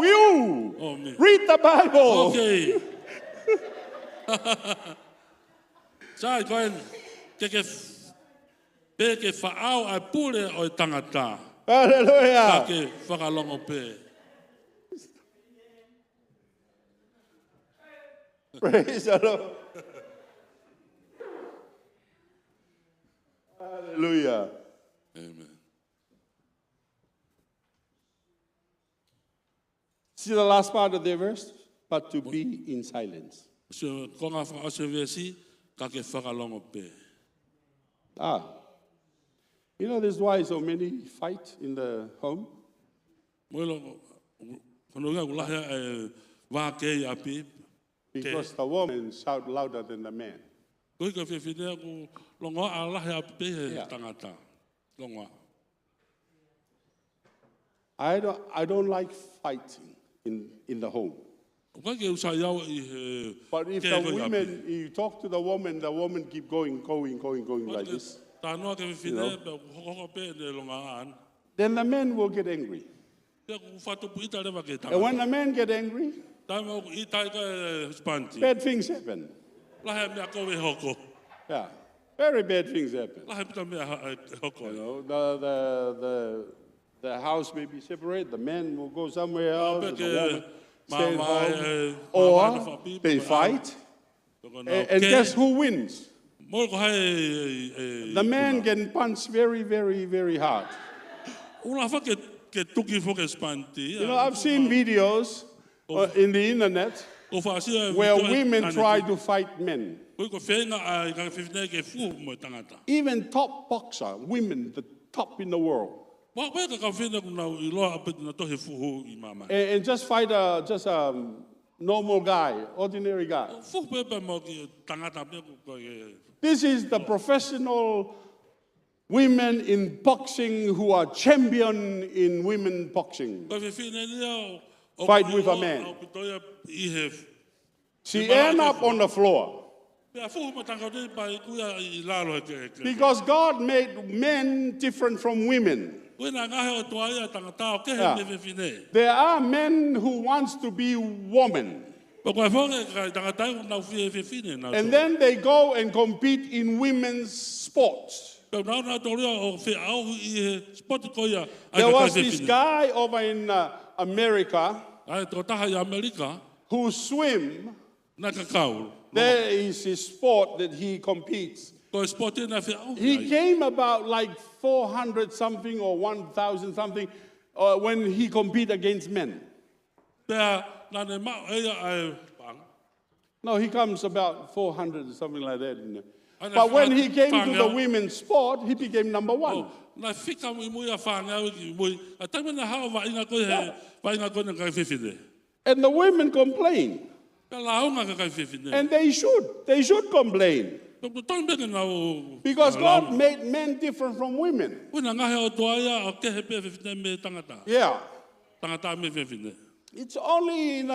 you. Read the Bible. Okay. Hallelujah. Praise the Lord. Hallelujah. Amen. See the last part of the verse? But to be in silence. You know, this is why so many fight in the home. Because the woman shout louder than the man. I don't like fighting in the home. But if the women, you talk to the woman keep going like this. Ta no ke fine pe ho pe ne longa an. then the men will get angry. Pe ku fatu pu ita le va ke ta. And when the men get angry, Ta mo ku ita ka spanti. bad things happen. La he me ko we hoko. Yeah, very bad things happen. La he pita me hoko. You know, the house may be separated. The men will go somewhere else. And the woman stay at home. Or they fight. And guess who wins? Mo ko hai The man can punch very, very, very hard. una fa ke tuki fo ke spanti. You know, I've seen videos in the internet Ko fa si where women try to fight men. ko fenga a ka fine ke fu mo tangata. Even top boxer, women, the top in the world. Wa ka fine ku na I lo a na to he fu ho I mama. And just fight a normal guy, ordinary guy. Fu pe pe mo ki tangata pe ko This is the professional women in boxing who are champion in women boxing. ko fine ni Fight with a man. I have She end up on the floor. pe fu mo tangata pa ku ya I la lo ke. Because God made men different from women. Wena nga he o toa ia tangata ke Yeah. he me fine. There are men who wants to be woman. Ko fo ke tangata na fine na. And then they go and compete in women's sports. Pe na na to o fe au I sport ko ya. There was this guy over in America Ai to ta ha America who swim. na ka kau. There is his sport that he competes. Ko sport na fe au. He came about like 400 something or 1,000 something when he compete against men. Pe na ne ma ai pang. No, he comes about 400 or something like that. And But when he came fang to the out. women's sport, he became number one. Na fika mo mo ya fa nga mo. Ata me na ha va inga ko he va inga ko na ka fine. And the women complain. Pe la au nga ka fine. And they should. They should complain. Ko ton be na o. Because God made men different from women. Wena nga he o toa ia o ke he pe fine me tangata. Yeah. Tangata me fine. It's only,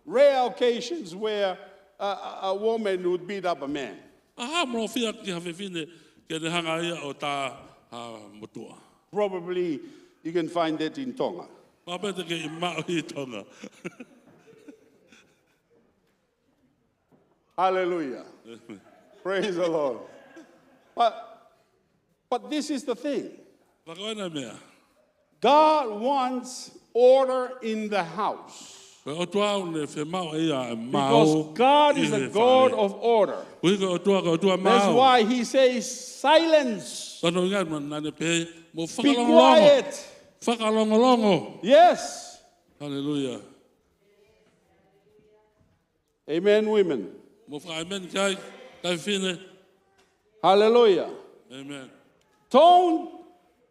rare occasions where a woman would beat up a man. Aha mo fia ki ha fine ke ne hanga ia o ta motua. Probably you can find that in Tonga. Ma pe te ke I ma o I tonga. Hallelujah. Praise the Lord. But this is the thing. Wakawana mea. God wants order in the house. Pe o toa o ne fe mau ia Because mau. God is a God of order. Ui ko o toa mau. That's why he says, silence. Kono nga na ne pe mo Be whakalongo. quiet. Whakalongo. Yes. Hallelujah. Amen, women. Mo whakamen kai fine. Hallelujah. Amen. Don't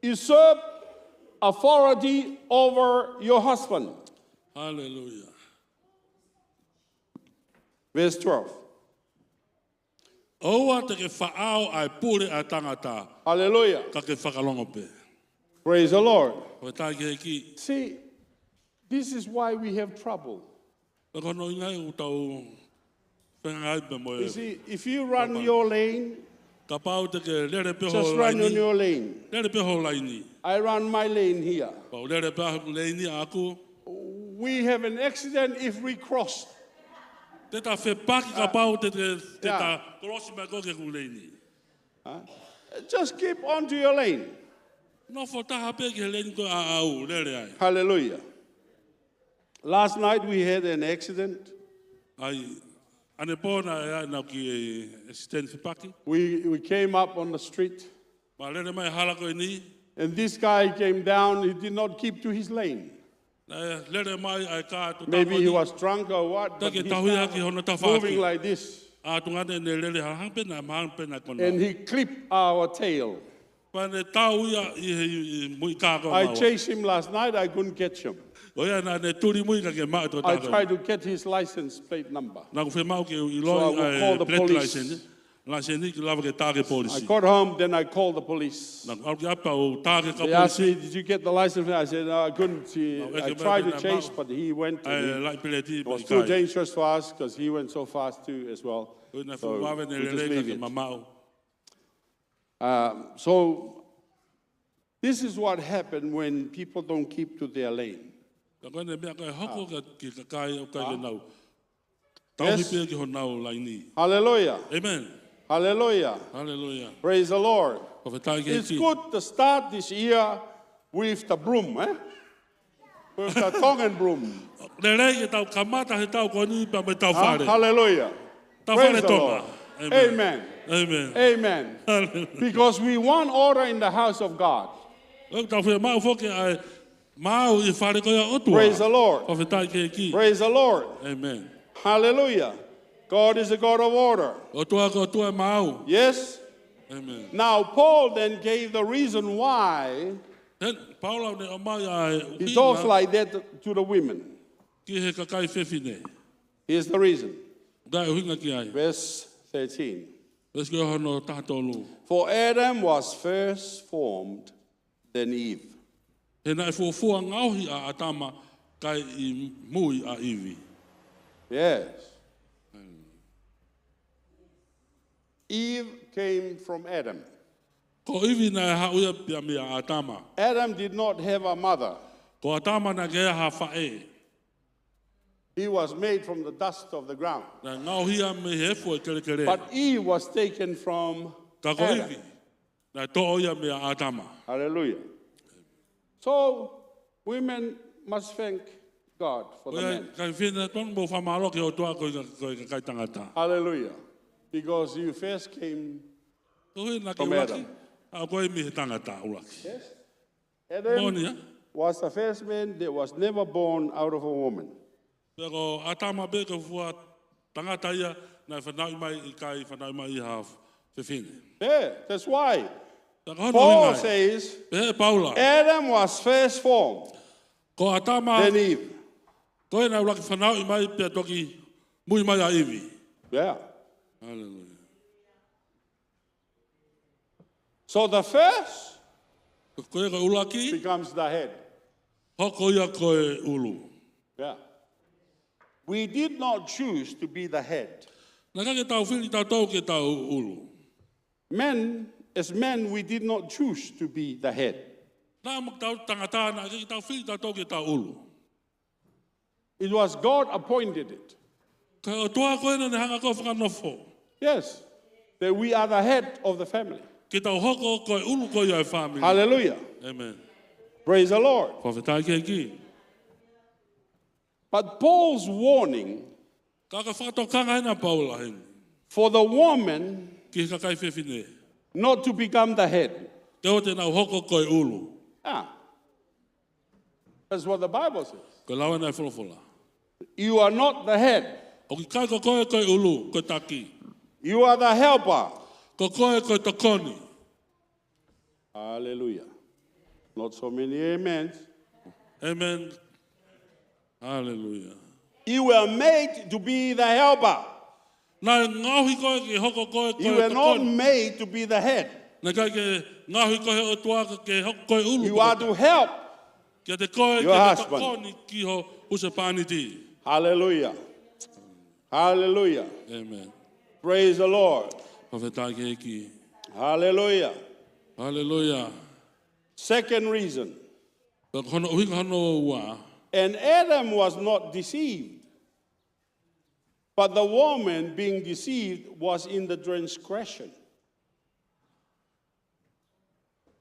usurp authority over your husband. Hallelujah. Verse 12. Oua te ke whaao ai pule a tangata. Hallelujah. Ka ke whakalongo pe. Praise the Lord. O tai ke ki. See, this is why we have trouble. Ka kono ingai u tau whengai pe mo You e. see, if you run your lane, Ka pau te ke lere pe ho just run on laini. your lane. Lere pe ho laini. I run my lane here. Pau lere pe ho laini aku. We have an accident if we cross. Te ta whe paki ka pau te yeah. ta korosi mai koke ku laini. Just keep on to your lane. No fo taha pe ke laini ko a au lere ai. Hallelujah. Last night we had an accident. Ai, ane pōna e na ki assistant whi paki. We came up on the street, Ma lere mai hala koe ni. and this guy came down. He did not keep to his lane. Lere mai ai ka tu Maybe he was drunk or what, but Take he tahui haki hono ta moving whaki. like this. A tu ngane ne lere hang pena, mahang pena kona. And he clipped our tail. Pane tau ia I mui kako I maua. chased him last night. I couldn't catch him. O ia na ne turi mui ka ke maa to I tako. tried to get his license plate number. Na ku whi mau ke I So I will loi call the plate police. license. License ki lava ke tāke I polisi. got home, then I called the police. Na au ki apa o tāke ka They asked polisi. me, did you get the license? I said, no, I couldn't. I tried to chase, but he went. Ai And lai peleti it was pa too kai. dangerous for us because he went so fast too as well. Oi na So whi wawe ne we just lere leave ka ke it. mamau. So this is what happened when people don't keep to their lane. Ka koe ne mea koe hoko ki ka kai o kai nau. Tau Yes. hipi ki ho nau lai ni. Hallelujah. Amen. Hallelujah. Hallelujah. Praise the Lord. Ko whetai ke It's ki. good to start this year with the broom, with the Tongan broom. Le rei ke tau kamata he tau koni pa me tau whare. Hallelujah. Tau Praise whare the tonga. Lord. Amen. Amen. Amen. Amen. Because we want order in the house of God. O tau whare mau whoke ai mau I whare koe a otua. Praise the Lord. Ko whetai ke ki. Praise the Lord. Amen. Hallelujah. God is a God of order. Otua ko otua mau. Yes? Amen. Now, Paul then gave the reason why Then Paula ne o mai ai he talks like that to the women. ki he kakai whewhine. Here's the reason. Dai o hinga ki ai. Verse 13. Wes ki o hono tātonu. For Adam was first formed, then Eve. He nai fuafua ngauhi a atama kai I mui a iwi. Yes. Eve came from Adam. Ko iwi nai hauia pia mi a atama. Adam did not have a mother. Ko atama na gea ha whae. He was made from the dust of the ground. Na ngauhia me he fua kere kere. But Eve was taken from Ka ko Adam. iwi. Na to ia me a atama. Hallelujah. So, women must thank God for the Oia men. kai whina tonu mo whamalo ke o toa koe ka kai tangata. Hallelujah. Because you first came. Ko hui na ke From uraki. Adam. A koe mi he tangata uraki. Yes. Moni, Adam was the first man that was never born out of a woman. Pea ko atama be ka fua tangata ia na whanau mai I kai whanau mai I ha whiwhine. Yeah, that's why. Ka hono Paul hingai. says He Paula. Adam was first formed, Ko atama then Eve. koe na uraki whanau I mai pia toki mui mai a iwi. Yeah. Hallelujah. So the first Ko koe ka ulaki, becomes the head. hoko ia koe ulu. Yeah. We did not choose to be the head. Na kake tau whiri tau tau ke tau ulu. As men, we did not choose to be the head. Nā mak tau tangata na kake tau whiri tau tau ke tau ulu. It was God appointed it. Ka o toa koe na ne hanga koe whakanofo. Yes. That we are the head of the family. Ke tau hoko koe ulu koe ai whamiri. Hallelujah. Amen. Praise the Lord. Ko whetai ke ki. But Paul's warning Ka whakatokanga hena Paula hen. for the woman Ki ka kai whiwhine. not to become the head. Te o te nau hoko koe ulu. Ah. That's what the Bible says. Ko lawa nai wholofola. You are not the head. O ki kai ko koe koe ulu, koe taki. You are the helper. Ko koe koe tokoni. Hallelujah. Not so many amens. Amen. Hallelujah. You were made to be the helper. Nā ngauhi koe ki hoko koe koe You were not tokoni. made to be the head. Nā kai ke ngauhi koe o tuaka ke hoko koe ulu. You are to help. Kia te koe your ke husband. tokoni ki ho usapani ti. Hallelujah. Hallelujah. Amen. Praise the Lord. Ko whetai ke ki. Hallelujah. Hallelujah. Second reason. Ka hono uhinga hono ua. And Adam was not deceived. But the woman being deceived was in the transgression.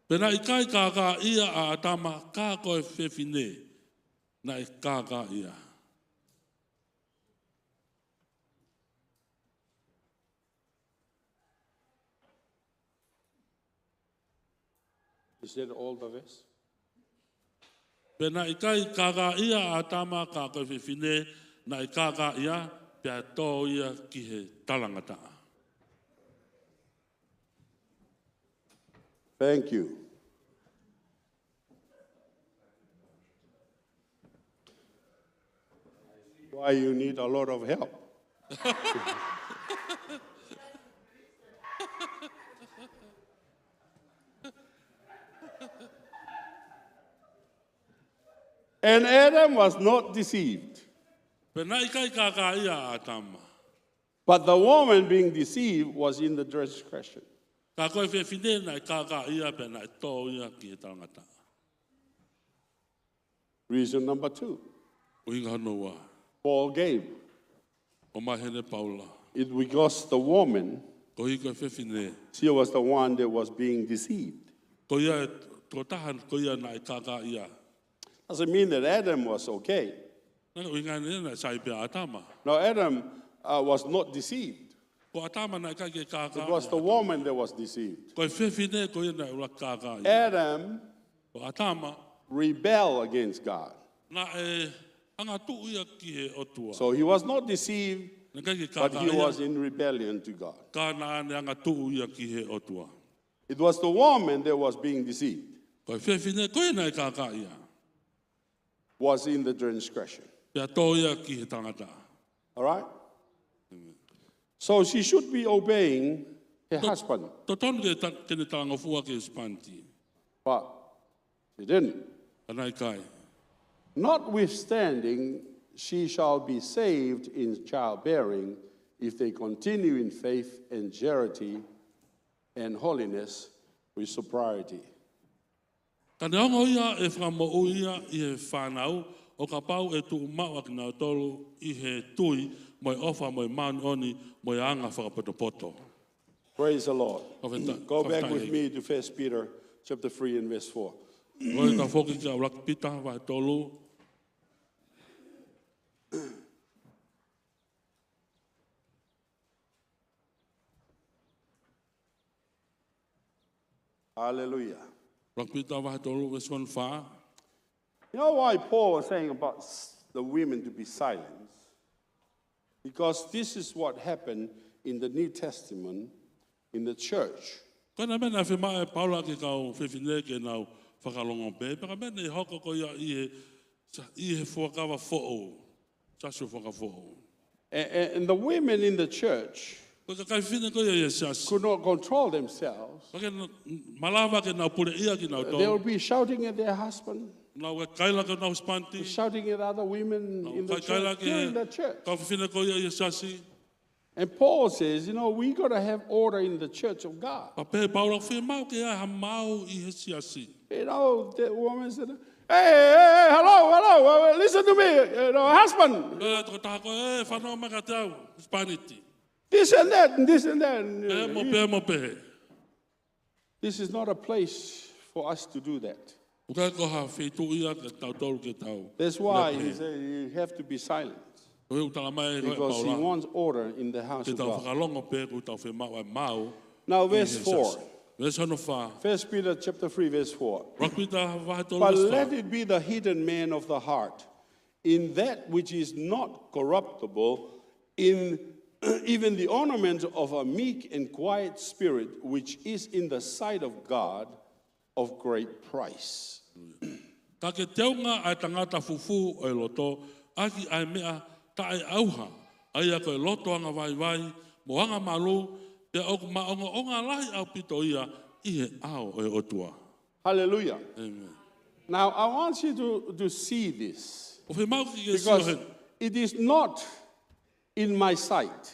Pena I kai kāka ia a atama kā koe whewhine. Nā I kāka ia. Is that all the verse? Pena I kai kāka ia a atama kā koe whewhine. Nā I kāka ia pia tō ia ki he talangata. Thank you. Why you need a lot of help. And Adam was not deceived, Pena I kai kāka ia a atama. but the woman being deceived was in the transgression. Ka koe whiwhine nai kāka ia pe nai tō ia ki he tangata. Reason number 2, O inga hano wā. Paul gave. O mahene Paula. It because the woman, Ko i koe whiwhine. she was the one that was being deceived. Ko ia tō tahan ko ia nai kāka ia. Doesn't mean that Adam was okay. Nanga o inga nena nai sai pia atama. No, Adam was not deceived. Ko atama nai kai ke kāka. It was the woman that was deceived. Ko whiwhine ko ia nai ura kāka ia. Adam Ko atama rebelled against God. na e anga tu ia ki he otua. So he was not deceived, Na kai ke but kāka he ia. was in rebellion to God. Ka na ane anga tu ia ki he otua. It was the woman that was being deceived, Ko whiwhine ko ia nai kāka ia. was in the transgression. Pia tō ia ki he tangata. All right? So she should be obeying her husband, Tō tonu kene tanga fua ke spanti. but she didn't. Anai kai. Notwithstanding, she shall be saved in childbearing if they continue in faith and charity and holiness with sobriety. Tane ongo ia e whamo ia I he whanau o ka pau e tu mau ak nau tolu I he tui moi ofa moi man oni moi anga whakapoto. Praise the Lord. Whaweta- Go back whaweta with hei. me to 1 Peter chapter 3 and verse 4. Ngoi ka whoki kia urak pita wa tolu. Hallelujah. Urak pita wa tolu we son wha. You know why Paul was saying about the women to be silent? Because this is what happened in the New Testament in the church. Kana mena whima e paula ke kau whiwhine ke nau whakalongo pe. Paka mena I hoko ko ia I he whakawa fo'o. Sasu whaka fo'o. And the women in the church Ko ka kai whine ko ia sasi. could not control themselves. Pake malawa ke nau pure ia ki nau They tō. would be shouting at their husband, Nau e kaila ke nau spanti. shouting at other women in the Kaila church, during the ke church. ka whine ko ia sasi. And Paul says, you know, we got to have order in the church of God. Pa pe paula whi mau ke a ha mau I he siasi. You know, the woman said, hey, hello, listen to me, you know, husband, E toko taha ko e whanau maka te au. Spaniti. this and that, and this and that. And, Pe mo pe. this is not a place for us to do that. Ukai ko ha whitu ia ke tau tolu ke tau. That's why he said you have to be silent, O heu tala mai roe because he paula. wants order in the house Ke of tau God. whakalongo pe ku tau whi mau e mau. Now, verse 4, Wes hono wha. 1 Peter chapter 3, verse 4. Rakpita wahe tolu But wes let wha. it be the hidden man of the heart, in that which is not corruptible, in even the ornament of a meek and quiet spirit, which is in the sight of God of great price. Ka ke teunga ai tangata fufu o e loto. Aki ai mea ta ai auha. Ai a koe loto anga vai vai. Mo anga malu. Te oku maonga onga lahi au pito ia. I he ao o e otua. Hallelujah. Amen. Now, I want you to see this, O whi mau ki ke because siohen. it is not in my sight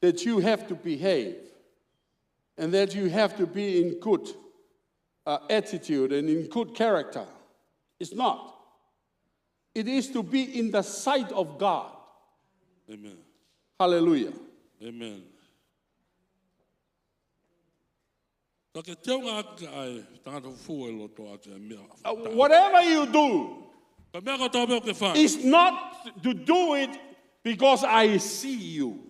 that you have to behave and that you have to be in good attitude and in good character. It's not. It is to be in the sight of God. Amen. Hallelujah. Amen. Ka ke teunga aki ai tangata fufu o e loto ake a mea. Whatever you do, Ka mea ka tau mea ke wha. it's not to do it because I see you.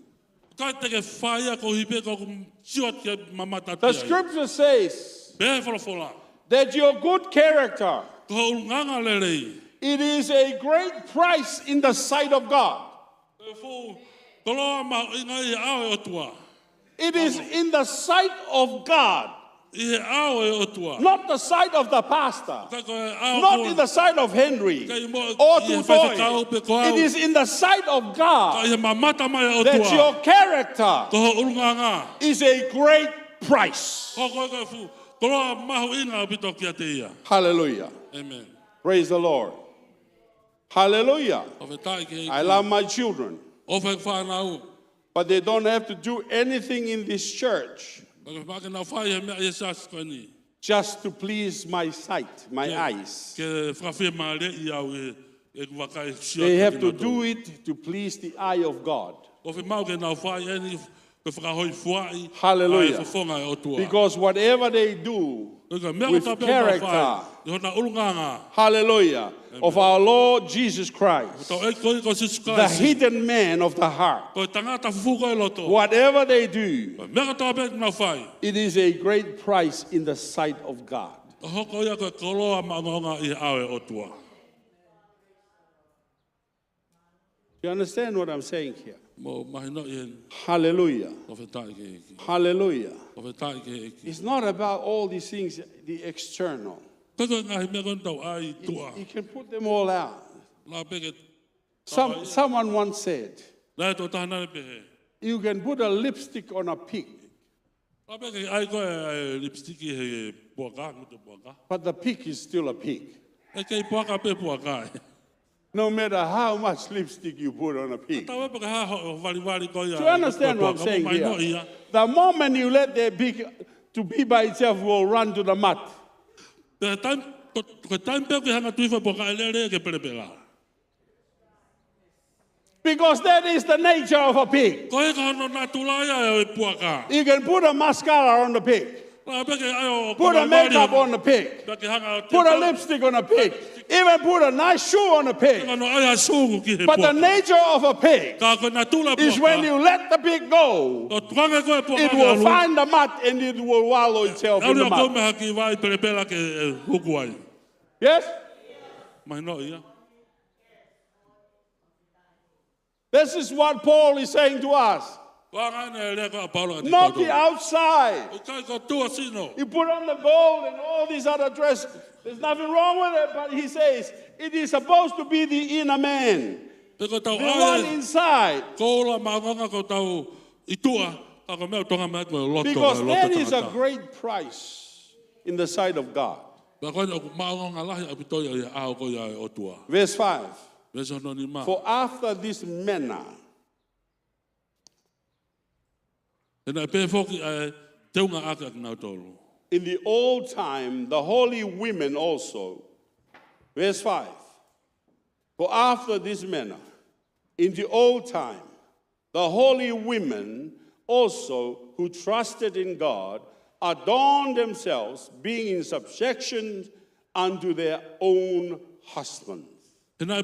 Ka te ke whaia ko hipe ko siot ke mamata The tia. scripture says Be whalafola. that your good character, Ko ulnganga lelei. it is a great price in the sight of God. E fu toloa ma inga I ao e otua. It is in the sight of God, I he ao e otua. not the sight of the pastor, Ka ko e ao not ko- in the sight of Henry Ka i mo- or i he whewhekau pe ko Tutoy. au. It is in the sight of Ka God i he mamata mai e that otua. your character Ko ho ulnganga. is a great price. Ko ko ko fu toloa mahu inga pito kia te ia. Hallelujah. Amen. Praise the Lord. Hallelujah. O fe tai ke I love my children. O fe whanau. but they don't have to do anything in this church Maka nau whai he mea e sas koe ni. just to please my sight, my eyes. Ke whawhia maa le i au e wakai sia. They have to do it to please the eye of God. O whi mau ke nau whai e ni ke whakahoi fuai. Hallelujah. Ai whawhonga e o tua. Because whatever they do with character, hallelujah, of our Lord Jesus Christ, the hidden man of the heart, whatever they do, it is a great price in the sight of God. You understand what I'm saying here? Hallelujah. Hallelujah. It's not about all these things, the external. You can put them all out. Someone once said, you can put a lipstick on a pig, but the pig is still a pig. No matter how much lipstick you put on a pig. Do you understand what I'm saying here? The moment you let the pig to be by itself, will run to the mud. Because that is the nature of a pig. You can put a mascara on the pig. Put a makeup on the pig. Put a lipstick on a pig. Even put a nice shoe on a pig. But the nature of a pig is when you let the pig go, it will find the mud and it will wallow itself in the mud. Yes? This is what Paul is saying to us. Not the outside. You put on the gold and all these other dresses. There's nothing wrong with it, but he says it is supposed to be the inner man. The one inside. Because that is a great price in the sight of God. Verse 5. For after this manner, in the old time, the holy women also. Verse 5. For after this manner, in the old time, the holy women also who trusted in God adorned themselves, being in subjection unto their own husbands. Na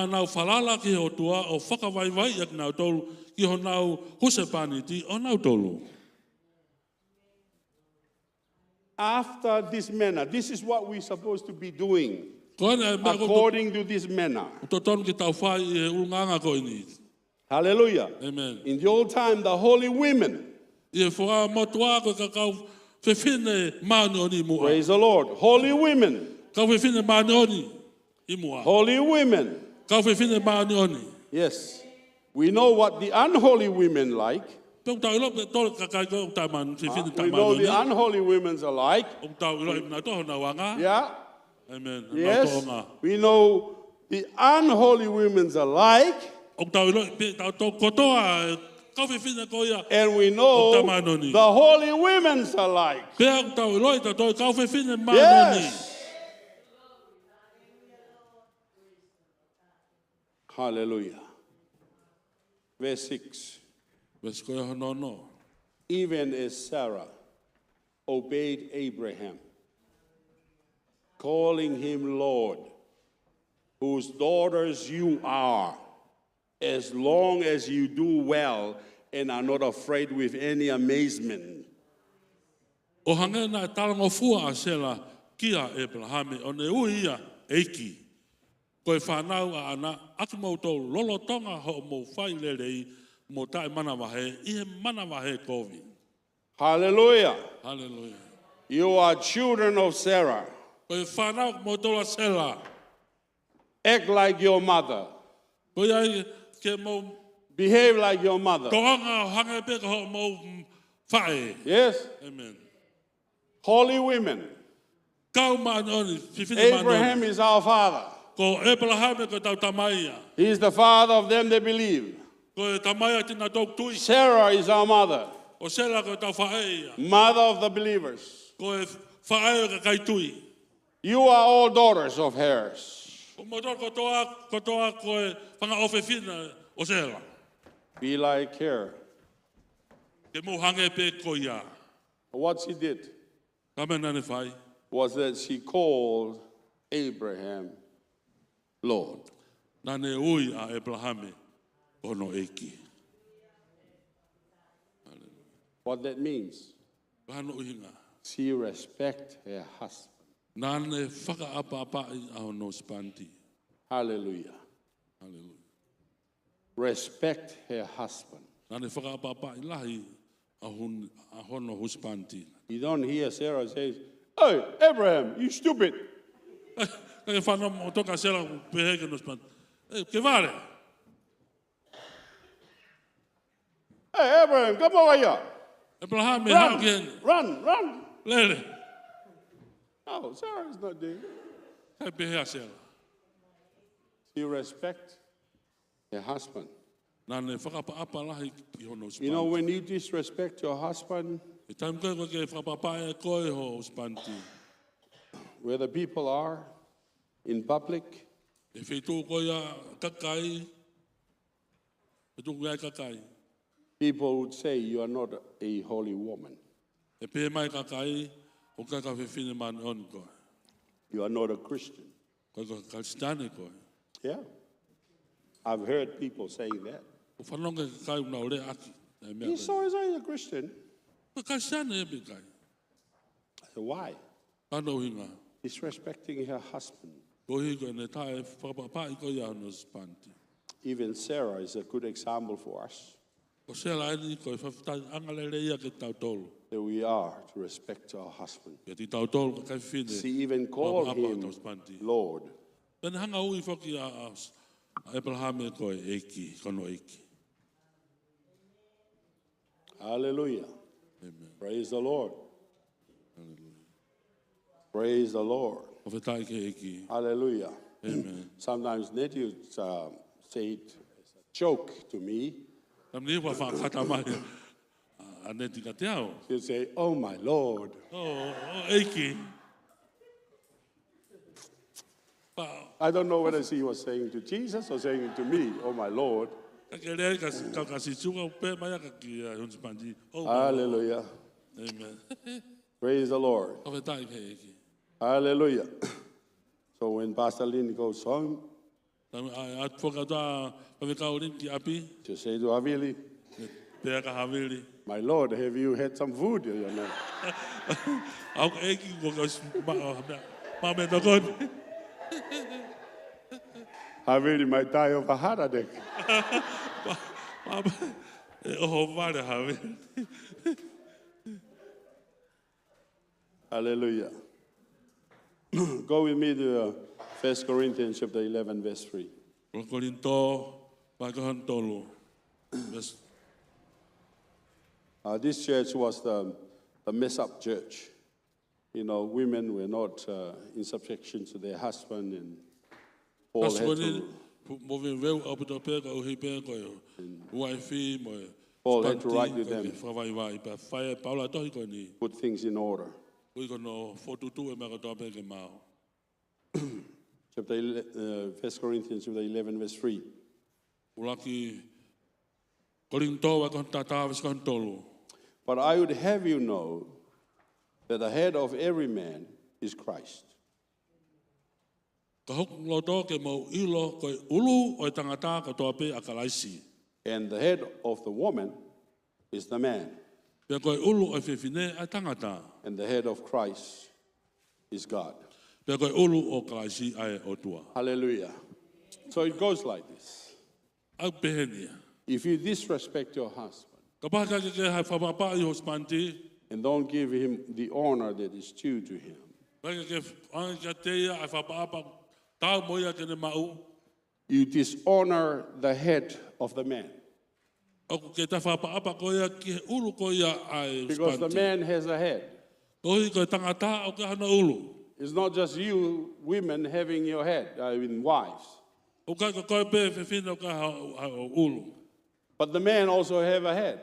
nau falala ki ho tua o whakawaiwai ak nau tolu ki ho nau husepani ti o nau tolu. After this manner, this is what we're supposed to be doing. According to this manner. Hallelujah. Amen. In the old time, the holy women. Praise the Lord. Holy women. Holy women. Yes. We know what the unholy women like. We know the unholy women are like. Yeah. Amen. Yes. We know the unholy women are like. And we know the holy women are like. Yes. Hallelujah. Verse 6. Even as Sarah obeyed Abraham, calling him Lord, whose daughters you are, as long as you do well and are not afraid with any amazement. O hangena talango fua asela kia Abraham o ne uia eiki. Koe whanau a ana atu mautou lolo tonga ho mo whai lerei mo tae mana wahe, ihe mana wahe kovi. Hallelujah. Hallelujah. You are children of Sarah. Koe whanau mautou a Sela. Act like your mother. Koe ai ke mo behave like your mother. toanga hange pe ho mo whae. Yes. Amen. Holy women. Kau maanoni, fifine maanoni. Abraham is our father. Ko Abraham ko tau tamaia. He is the father of them that believe. Ko e tamaia tina tau tui. Sarah is our mother, O sela ko tau whaeia. mother of the believers. Ko e whaeia ka kai tui. You are all daughters of hers. O motor ko toa ko e whanga ofe whina o sela. Be like her. Ke mo hange pe ko ia. What she did Ka mena ne whai. was that she called Abraham Lord. Nā ne ui a Abrahame ono eki. What that means, Kano uhinga. she respect her husband. Nā ne whakaapapai a ono spanti. Hallelujah. Hallelujah. Respect her husband. Nā ne whakaapapai lahi a hono huspanti. You don't hear Sarah say, "Hey, Abraham, you stupid." Kaya whanau mo toka sela peheke no spanti. Ke vare? Hey, Abraham, come over here. Abrahame hao ke Run. lele. No, Sarah is not there. Kai pehea sela. She respect her husband. Nā ne whakapaapa lahi ki hono spanti. You know, when you disrespect your husband, E taim koe koe ke whakapapai e koe ho spanti. where the people are, in public, E whetū koe a kakai. E tūku ai kakai. people would say you are not a holy woman. E pē mai kakai. O kai ka whiwhine mani oni koe. You are not a Christian. Koe koe kristane koe. Yeah. I've heard people saying that. O whanonga ke kai una ore aki. E mea He's koe. so a Christian. Koe kristane e pe kai. So why? Kano hinga. Disrespecting her husband. Ko hi koe ne tae whakapapai koe ia no spanti. Even Sarah is a good example for us Ko se la ni koe whawhitai angalere ia ke tau tolu. that we are to respect our husband. Ke ti tau tolu ka kai whine. She even called him no spanti. Lord. Pene hanga ui whaki a Abraham e koe eki. Kono eki. Hallelujah. Amen. Praise the Lord. Praise the Lord. O whetai ke eki. Hallelujah. Amen. Sometimes nephews say it as a joke to me. Tam ni wa whakata mai. A neti ka te ao. She'll say, "Oh my Lord." O eki. Pa, I don't know whether she was saying to Jesus or saying it to me. Oh my Lord. ka ke rea ka si tūka o pē mai ka ki a hun spanti. O Hallelujah. Amen. Praise the Lord. O whetai ke eki. Hallelujah. So when Pastor Lynn goes home, Tam a whakata whawekau ki api. she'll say to Havili, Pea ka hawiri. "My Lord, have you had some food?" You know. Au ka eki ko ka ma me to kon. Havili might die of a heart attack. E oho vare hawiri. Hallelujah. Go with me to 1 Corinthians chapter 11, verse 3. Ko korinto pa ka hon tolu. Bes This church was the mess up church. You know, women were not in subjection to their husband, and Paul had Paswani to, mo vin veu au to pe ka uhi pe ko yo. Wifi mo. Paul had to write to them, Whawai wai pa whae paula tohi ko ni. put things in order. Ui ko no fotutu e mea ka toa pe ke mao. 1 Corinthians chapter 11, verse 3. Ulaki korinto wa ka tata vis ka tolu. But I would have you know that the head of every man is Christ, Ka hoku loto ke mau ilo ko ulu o tangata ka toa pe a kalaisi. and the head of the woman is the man, Pea koe ulu o whiwhine a tangata. and the head of Christ is God. Pea koe ulu o kalaisi ai o tua. Hallelujah. So it goes like this. Au pehenia. If you disrespect your husband Ka paka ke hai whapapa i ho spanti. and don't give him the honor that is due to him, Paka ke ange ka teia ai whapapa tau moia ke ne mau. you dishonor the head of the man. Oku ke ta whapapa koia ki he ulu koia ai Because the spanti. man has a head. Kohi koe tangata o ke hana ulu. It's not just you women having your head, wives. O ka koe pe whiwhina o ka o ulu. But the man also have a head.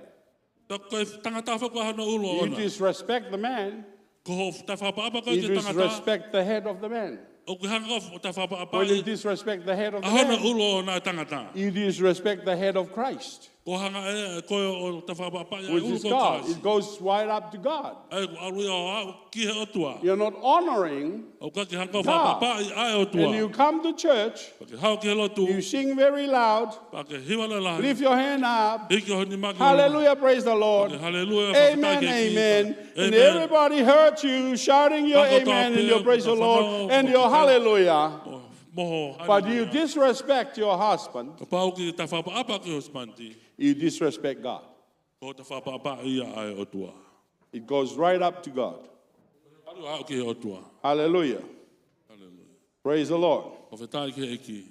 Ta koe tangata whako hana ulu You ona. disrespect the man, Ko ho ta whapaapa koe you ke tangata. disrespect the head of the man. O ke hanga o ta whapaapa When you i. disrespect the head of the Ahana man, ulu o nā tangata. you disrespect the head of Christ, Ko hanga e koe o ta whapaapa i. which is God. It goes right up to God. Ai ko alu o ki he o tua. You're not honoring, O ka ki hanga whapaapa i ai o tua. and you come to church, Pa ke hao ke lo tu. you sing very loud, Pa ke hiwala lahi. lift your hand up, Hiki ho ni maki. hallelujah, praise the Lord. Hallelujah. Amen, amen. And everybody heard you shouting your amen and your praise the Lord and your hallelujah. Moho. But you disrespect your husband, Ka pau ki ta whapaapa ki husbandi. you disrespect God. Ko ta whapaapa ia ai o tua. It goes right up to God. Alu au ki o tua. Hallelujah. Hallelujah. Praise the Lord. O whetai ki eki.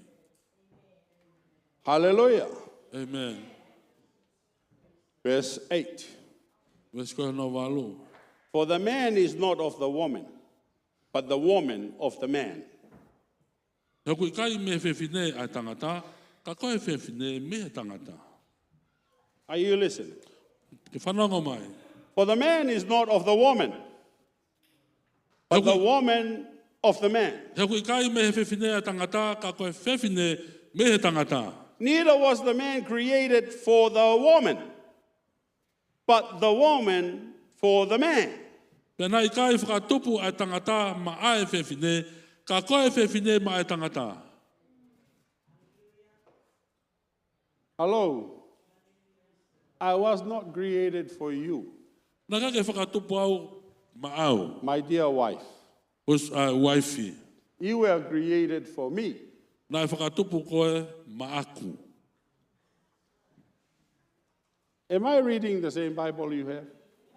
Hallelujah. Amen. Verse 8. Wesko no walu. For the man is not of the woman, but the woman of the man. He kui kai me whewhine ai tangata, ka koe whewhine me tangata. Are you listening? Ke whanonga mai. For the man is not of the woman, but the woman of the man. He kui kai me whewhine ai tangata, ka koe whewhine me tangata. Neither was the man created for the woman, but the woman for the man. Pena I kai whakatupu ai tangata ma ai whewhine, ka koe whewhine ma ai tangata. Hello. I was not created for you, Nā ka ke whakatupu au ma au, my dear wife. us waifi. You were created for me. Nā whakatupu koe ma aku. Am I reading the same Bible you have?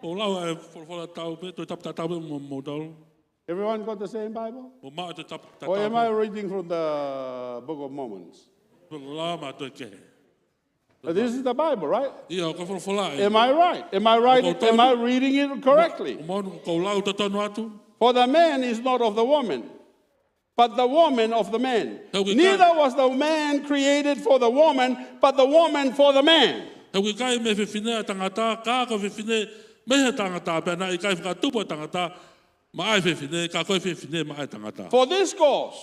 O lau e whawhara tau pe, toi tapta tau pe mo tau. Everyone got the same Bible? O maa te tapta Or tau am I pe. reading from the Book of Mormons? O lau maa toi kehe. This is the Bible, right? Ia o ka whawhara e. Am I right? Am I right? Am I reading it correctly? O maunu ko lau tatonu atu. For the man is not of the woman, but the woman of the man. Okay, Neither was the man created for the woman, but the woman for the man. He kui kai me whiwhine a tangata, ka ka whiwhine me he tangata, pēnā I kai whakatupu a tangata, ma ai whiwhine, ka koe whiwhine ma ai tangata. For this cause,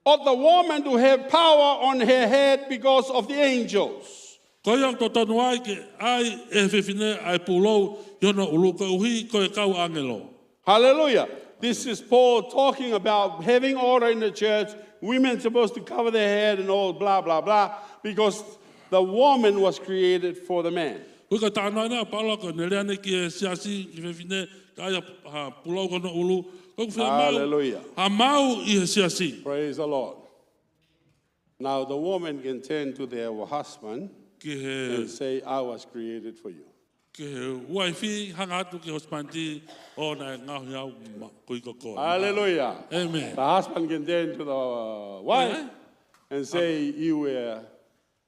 ought the woman to have power on her head because of the angels. Koe au to tonu ai ke ai e whiwhine ai pūlou, yono ulu koe uhi koe kau angelo. Hallelujah. This is Paul talking about having order in the church. Women supposed to cover their head and all blah, blah, blah, because the woman was created for the man. Ui ka tāna ina, paula ko ne rea ne ki e siasi, ki whiwhine, ka ia pūlou kono ulu, koe ku whia mau, Hallelujah. ha mau I he siasi. Praise the Lord. Now the woman can turn to their husband Ki he and say, I was created for you. Ke waifi hanga atu ke hospanti o na ngahi au kui koko. Hallelujah. Amen. The husband can turn to the wife and say, you were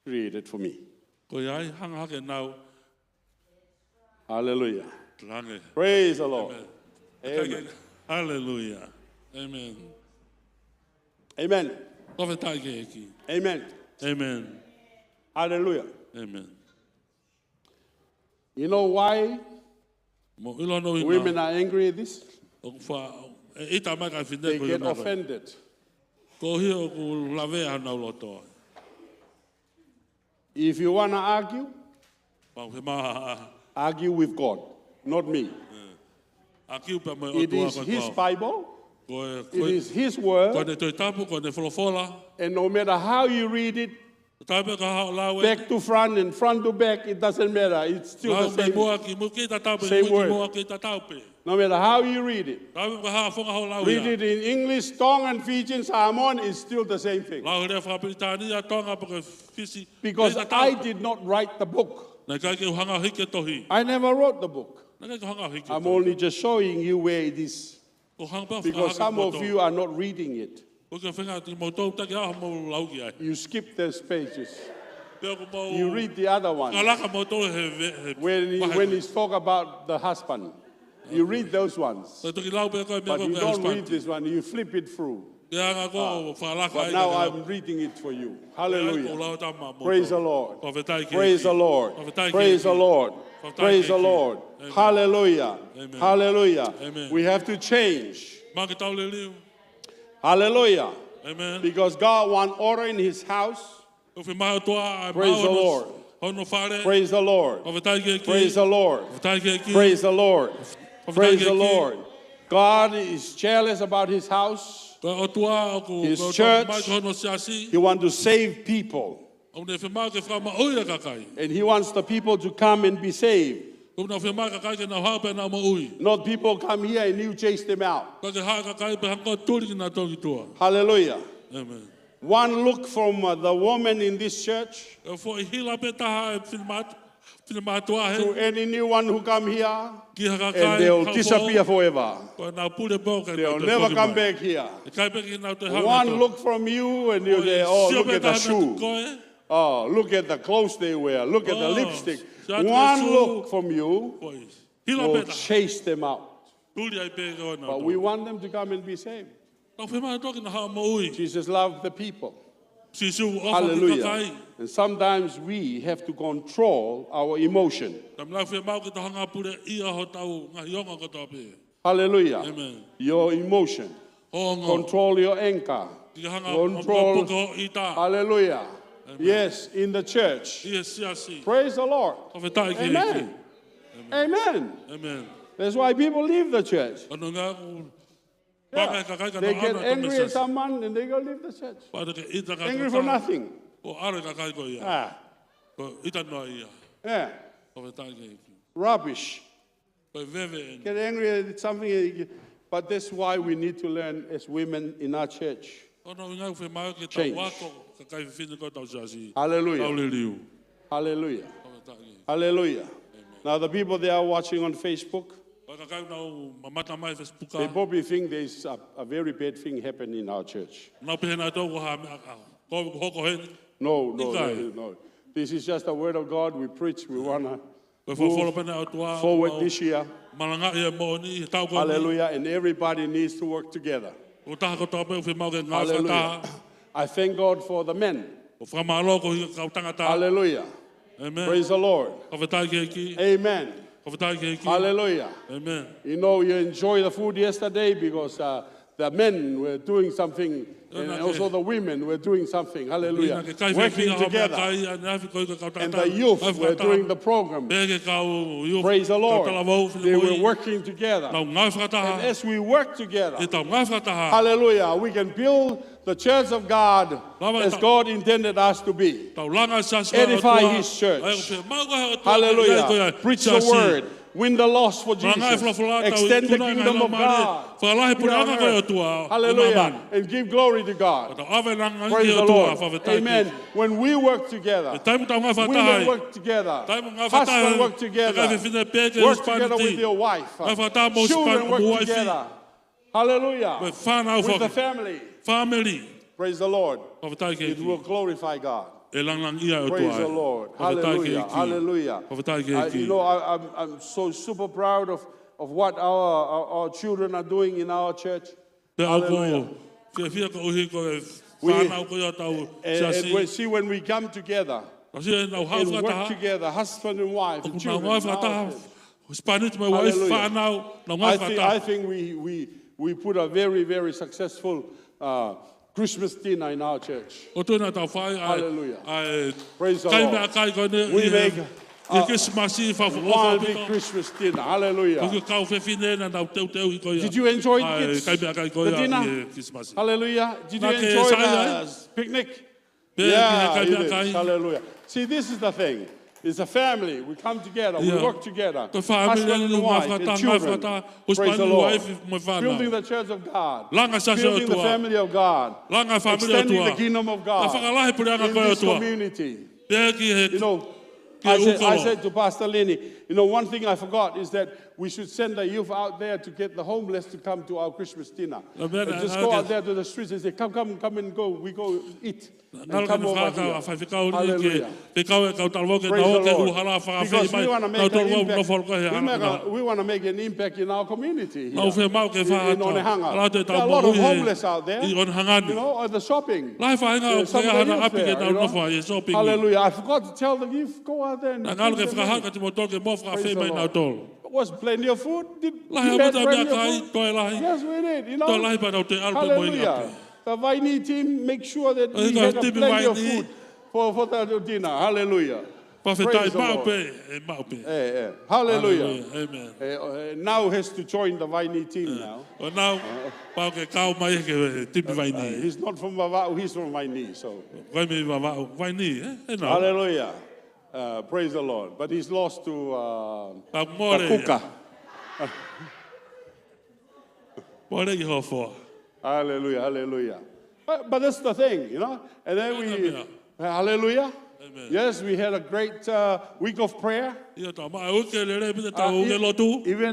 created for me. Ko ai hanga ke nau Hallelujah. range. Praise the Lord. Amen. Amen. Hallelujah. Amen. Amen. Ko fe tai ke eki. Amen. Amen. Hallelujah. Amen. You know why Mo ilo no ina. women are angry at this? O fa e ita mai ka They finde ko get ina. offended. Ko hi o ku lave ana loto. If you want to argue, Pa he ma argue with God, not me. aki pa mo It otua is ko. His Bible. Ko It is His ko word. ne toi tapu ko ne folofola. And no matter how you read it, Tape ka hao lawe. back to front and front to back, it doesn't matter. It's still Lau the me same. mua ki mu ki ta taupe, same mu ki word. mua ki ta taupe. No matter how you read it. Tape ka hao whanga hao lau Read ia. it in English, tongue, and Fijian, Samoan, it's still the same thing. Lau rea whakapitani a tonga pa ka fisi. Because Ki ta I taupe. did not write the book. Nai kai ke hanga hike tohi. I never wrote the book. Nai kai ke hanga hike I'm tohi. only just showing you where it is. Ko hanga pa Because some of you are not reading it. Ko ke whenga ti mo tau taki aho mo lau ki ai. You skip those pages. Pea ko mo. You read the other one Ngalaka mo tau he. when he's talk about the husband. You read those ones. Ko toki lau pe ko me But ko you ke don't read Hispanic. this one, you flip it through. Ya nga ko whalaka But ai now ka I'm reading it for you. ko Hallelujah. lau tama mo. Praise the Lord. Whawhetai ke Praise ki. the Lord. Whawhetai ke Praise ki. the Lord. Whawhetai Praise ke the ki. Lord. Amen. Hallelujah. Amen. Hallelujah. Amen. We have to change. Ma ke tau le liu. Hallelujah. Amen. Because God wants order in his house. O whi maha toa ai Praise the maono- Lord. Hono whare. Praise the Lord. Whawhetai ke ki. Praise the Lord. Whawhetai ke ki. Praise the Lord. Whawhetai Praise ke the ki. Lord. God is jealous about his house. Ko o tua o ku His ko church. mai ko hono siasi. He wants to save people. O ne whi maha ke whama oia kakai. And he wants the people to come and be saved. Ko na whi maha kakai ke na hau pe na ma ui. Not people come here and you chase them out. Ko ke haa kakai pe hanga turi ki na tongi tua. Hallelujah. Amen. One look from the woman in this church E fo i hila pe taha e whilematua to he. any new one who come here, Ki haka and kai. they'll hau disappear fo. forever. Ko na pule po ke They'll na te never whoki come mai. back here. E kai pe ki na te hau One to. look from you and you say, oh, Sio look pe at the taha na te shoe. koe. Oh, look at the clothes they wear. Look at the Oh, lipstick. siate One shoe. look from you Pois. Hila will pe taha. chase them out. Tuli ai pe ko na But to. we want them to come and be saved. Ka whi maha toki na hau ma ui. Jesus loved the people. Sisu ofa ki Hallelujah. kakai. And sometimes we have to control our emotion. Tam la whi mau ki ta hanga pule ia ho tau ngahi onga ko tau pe. Hallelujah. Amen. Your emotion. Ho ngo. Control your anger. Ki hanga Control. puko i ta. Hallelujah. Yes, in the church. Ia siasi. Praise the Lord. Ka whetai ki heki. Amen. Amen. Amen. That's why people leave the church. Ano ngā ku Yeah. Pākai kakai ka They na get ana ka angry at mesas. someone and they go leave the church. Pāta ke ita ka Angry tata. for nothing. O are kakai ko ia. Ah, Ko ita noa ia. yeah. Ka whetai ki heki. Rubbish. Ko veve e. Get angry at something. But that's why we need to learn as women in our church. Ono ngā whi mau ki tau Change. wako kakai whine ko tau siasi. Hallelujah. Tau le liu. Hallelujah. Ka whetai ki. Hallelujah. Now, the people they are watching on Facebook, Ka kakai nau mamata mai they Facebooka. probably think there's a very bad thing happening in our church. Nau pehe nā tau ko ha mea ka. Ko hoko heni. No, Okay. no. This is just the word of God. We preach. We want Ko to whawholo move pene au tua. forward this year. Malanga ia mo ni. Tau ko ni. Hallelujah. And everybody needs to work together. O taha ko tau pe whi mau ke ngā Hallelujah. whataha. I thank God for the men. O whamalo ko hika kau tangata. Hallelujah. Amen. Praise the Lord. Ka whetai ki heki. Amen. Ka whetai ki heki. Hallelujah. Amen. You know, you enjoy the food yesterday because the men were doing something and also the women were doing something. Hallelujah. Ina ke kai Working whiwhinga ho mea together. kai, a ne awhi ko hika kau tangata. And the youth Ai were whakata. doing the program. Pēke kau youth. Praise the Kau tala wau Lord. whina They were moi. working together. Nau ngā whakataha. And as we work together, E tau ngā whakataha. hallelujah, we can build the church of God as God intended us to be. Tau langa sasa. Edify His church. Ai ko whi mau ko hea o tua. Hallelujah. Preach the word. Win the lost for Jesus. Extend the kingdom of God. Hallelujah. And give glory to God. Praise the Lord. Amen. When we work together, women work together, husband work together, work together with your wife, children work together. Hallelujah. With the family. Family. Praise the Lord. It will glorify God. Praise the Lord. Hallelujah. Hallelujah. You know, I'm so super proud of what our children are doing in our church. Hallelujah. And we see when we come together and work together, husband and wife, and children. I think we put a very, very successful Christmas dinner in our church. Hallelujah. Praise the Lord. We make one big Christmas dinner. Hallelujah. Did you enjoy the dinner? Hallelujah. Did you enjoy the picnic? Yeah, it is. Hallelujah. See, this is the thing. It's a family. We come together. We work together. Husband and wife and children. Praise the Lord. Building the church of God. Building the family of God. Extending the kingdom of God in this community. You know, I said to Pastor Lenny, you know, one thing I forgot is that we should send the youth out there to get the homeless to come to our Christmas dinner. La mea And just go out there to the streets and say, come and go. We go eat. And come over here. Hallelujah. Praise the Lord. Because we want to make an impact. We want to make an impact in our community here. In Onehanga. There are a lot of homeless out there. You know, at the shopping. Some of the youth there, you know? Hallelujah. I forgot to tell the youth, go out there and feed them. Praise the Lord. There was plenty of food. We had plenty of food. Yes, we did. You know? Hallelujah. The Vaini team make sure that we had plenty of food for the dinner. Hallelujah. Praise the Lord. Hallelujah. Amen. Now has to join the Vaini team now. He's not from Vava'u, he's from Vaini. So. Hallelujah. Praise the Lord. But he's lost to Kuka. Hallelujah, hallelujah. But that's the thing, you know. And then we, hallelujah. Amen. Yes, we had a great week of prayer. Even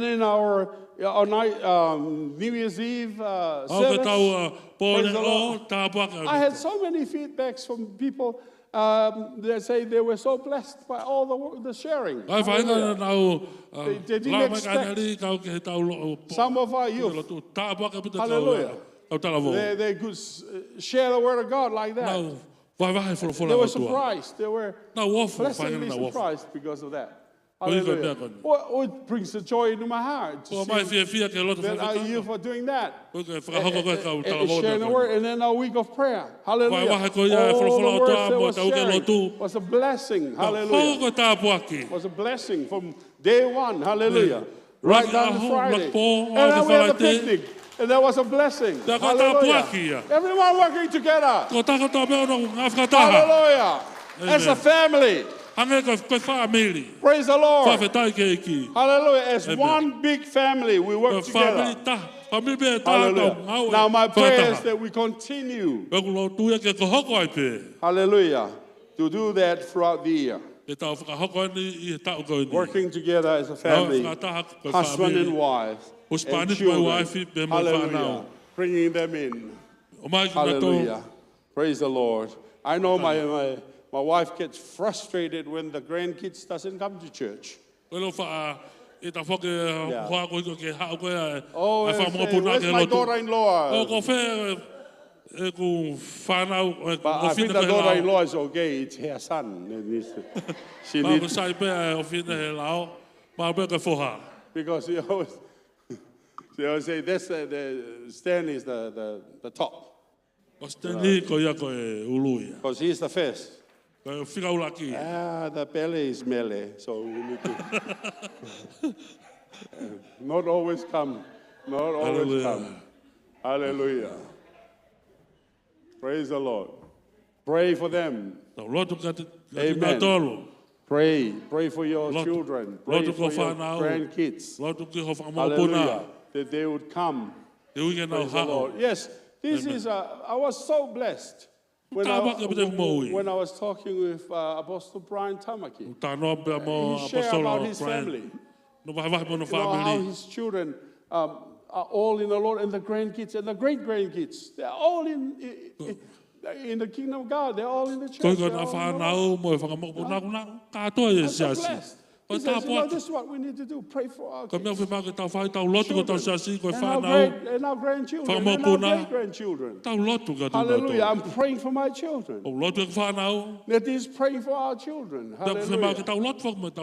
in our night, New Year's Eve service. Praise the Lord. I had so many feedbacks from people. They say they were so blessed by all the sharing. They didn't expect some of our youth. Hallelujah. They could share the word of God like that. They were surprised. They were pleasantly surprised because of that. Hallelujah. What brings the joy into my heart to see that our youth are doing that. And sharing the word, and then our week of prayer. Hallelujah. All the words they were sharing was a blessing. Hallelujah. Was a blessing from day one. Hallelujah. Right down to Friday. And then we had a picnic. And that was a blessing. Hallelujah. Everyone working together. Hallelujah. As a family. Praise the Lord. Hallelujah. As one big family, we work together. Hallelujah. Now my prayer is that we continue. Hallelujah. To do that throughout the year. Working together as a family. Husband and wife. And children. Hallelujah. Bringing them in. Hallelujah. Praise the Lord. I know my wife gets frustrated when the grandkids doesn't come to church. Yeah. Oh, where's my daughter-in-law? But I think the daughter-in-law is okay. It's her son. She needs because she always say this, the Stan is the top. Because he's the first. The belly is melee, so we need to not always come. Not always come. Hallelujah. Praise the Lord. Pray for them. Amen. Pray for your children. Pray for your grandkids. Hallelujah. That they would come. Praise the Lord. Yes, this is. I was so blessed when I was talking with Apostle Brian Tamaki. He shared about his family. You know, how his children are all in the Lord, and the grandkids and the great-grandkids. They're all in the kingdom of God. They're all in the church. I'm so blessed. He says, this is what we need to do. Pray for our kids. And our grandchildren. And our great-grandchildren. Hallelujah. I'm praying for my children. That is praying for our children. Hallelujah.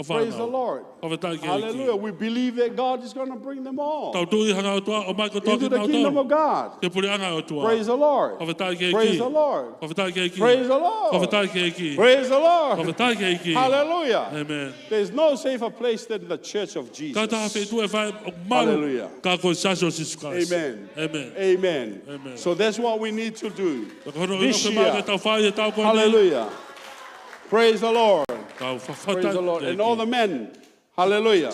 Praise the Lord. Hallelujah. We believe that God is going to bring them all into the kingdom of God. Praise the Lord. Praise the Lord. Praise the Lord. Praise the Lord. Hallelujah. Amen. There's no safer place than the church of Jesus. Hallelujah. Amen. Amen. Amen. Amen. So that's what we need to do this year. Hallelujah. Praise the Lord. Praise the Lord. And all the men. Hallelujah.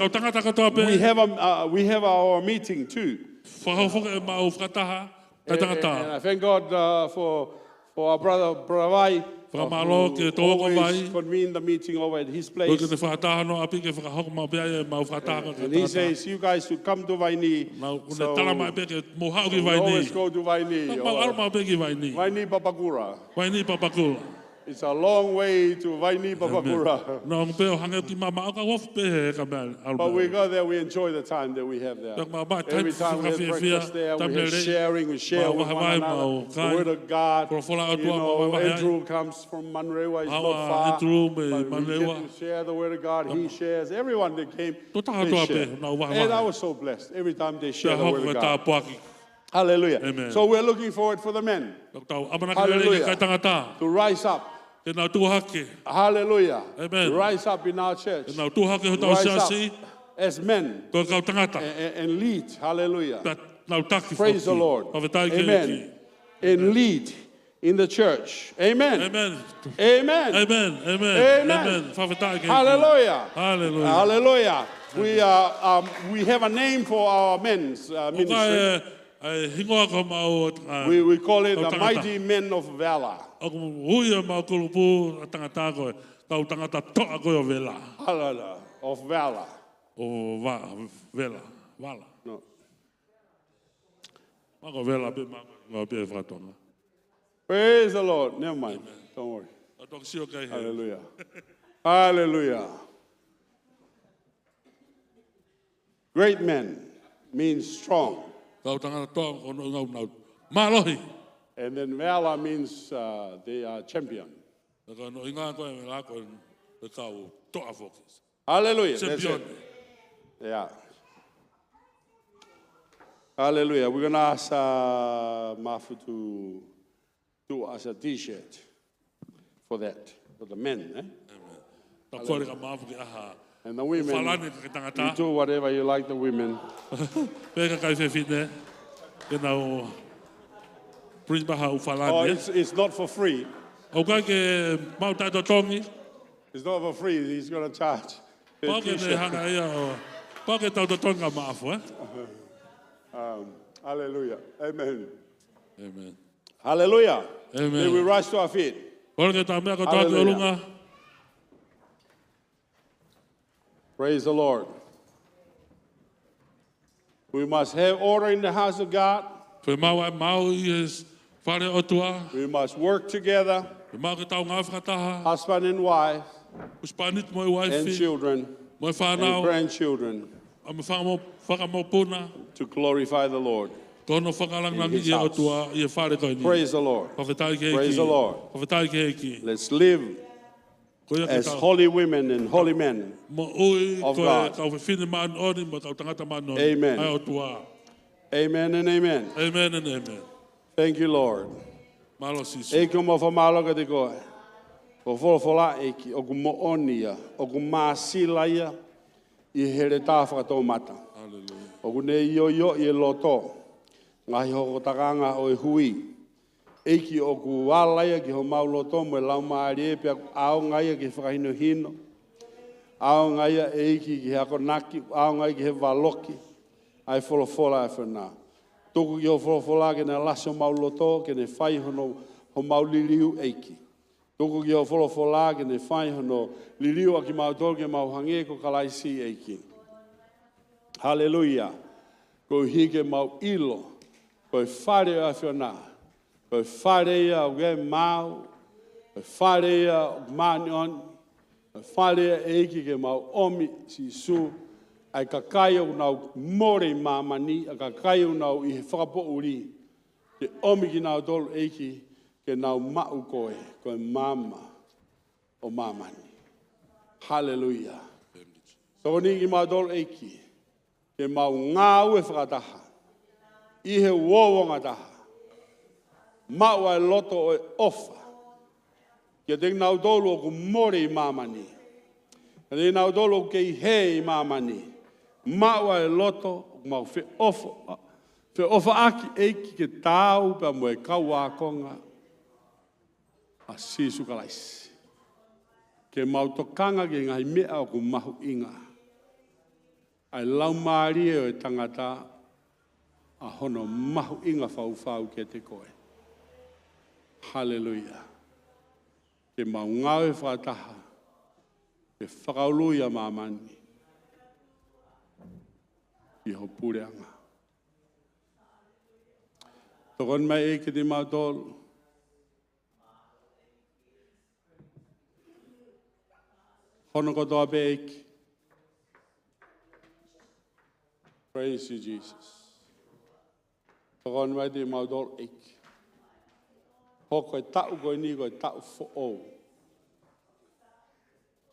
We have our meeting too. And I thank God for our brother Vai Whakamalo ke tō ko always vai. convene the meeting over at his Ko place. ke te whaatahano api ke whakahoko mau pia e mau whaatahaka ke And he tata. says, you guys should come to Vaini. Nau kune So, tala mai pe ke mohau ki we vai ni. always go to Vaini. Mau alma pe ki vai ni. Vaini Papakura. Vai ni papakula. It's a long way to Vaini Papakura. Nau pe o hange ki mama au ka wof pe he ka mea alma. But we go there, we enjoy the time that we have there. Every time we have breakfast there, we have sharing, we share with one another the Word of God. You know, Andrew comes from Manrewa, he's not far. But we get to share the Word of God, he shares. Everyone that came, they share. And I was so blessed every time they share the Word of God. Hallelujah. Amen. So we're looking forward for the men. Hallelujah. To rise up. Hallelujah. Amen. Rise up in our church. Rise up as men and lead. Hallelujah. Praise the Lord. Amen. And lead in the church. Amen. Amen. Amen. Amen. Amen. Hallelujah. Hallelujah. Hallelujah. We have a name for our men's ministry. We call it the Mighty Men of Valor. Hallelujah. Of valor. No. Praise the Lord. Never mind. Don't worry. Hallelujah. Hallelujah. Great men means strong. And then valor means they are champion. Hallelujah. That's it. Yeah. Hallelujah. We're going to ask Mafu to do us a t-shirt for that, for the men. Eh? And the women, you do whatever you like, the women. Oh, it's not for free. It's not for free. He's going to charge. Hallelujah. Amen. Amen. Hallelujah. Amen. May we rise to our feet. Hallelujah. Praise the Lord. We must have order in the house of God. We must work together, husband and wife, and children, and grandchildren, to glorify the Lord. In His house. Praise the Lord. Praise the Lord. Let's live as holy women and holy men of God. Amen. Amen and amen. Amen and amen. Thank you, Lord. Eko mo famaloga de koe. O fola eki o mo onia o masilaia I here tafa to mata. O ne yo I loto. Ngai ho takanga o hui. Eki o ku walaia ki ho mauloto mo lau maari pe au ngai ki whakahino hino. Au ngai eki ki hako naki, au ngai ki he waloki. Ai fola e whana. Toku ki o fola ke ne laso mauloto ke ne whai hono ho mauliliu eiki. Toku ki o fola ke ne whai hono liliu a ki mautol ke mauhange ko kalaisi eiki. Hallelujah. Ko hike mau ilo. Ko whare a whiona. Ko whare a uge mau. Ko whare a manion. Ko whare a eiki ke mau omi si su. Ai kakai o nau more mamani, a kakai o nau I he whakapo uri. Ke omi ki nau tolu eiki, ke nau mau koe, koe mama o mamani. Hallelujah. So ni ki mau tolu eiki, ke mau ngau e whakataha. I he wōwonga taha. Mau ai loto o ofa. Ke te nau tolu o ku more mamani. Ke te nau tolu o kei he mamani. Maua e loto, mau fe ofa aki eiki ke tau pa mo e kaua konga a sisu kalaisi. Ke mau tokanga ke ngai mea o ku mahu inga. Ai lau maari e o e tangata a hono mahu inga fau ke te koe. Hallelujah. ke maungau e whataha, ke whakaulu ia mamani, i ho pureanga. Tokon mai e ke te mautolu, hono kotoa pe eiki. Praise you, Jesus. Tokon mai te mautolu eiki. Hoko e tau koe ni koe tau fo'ou.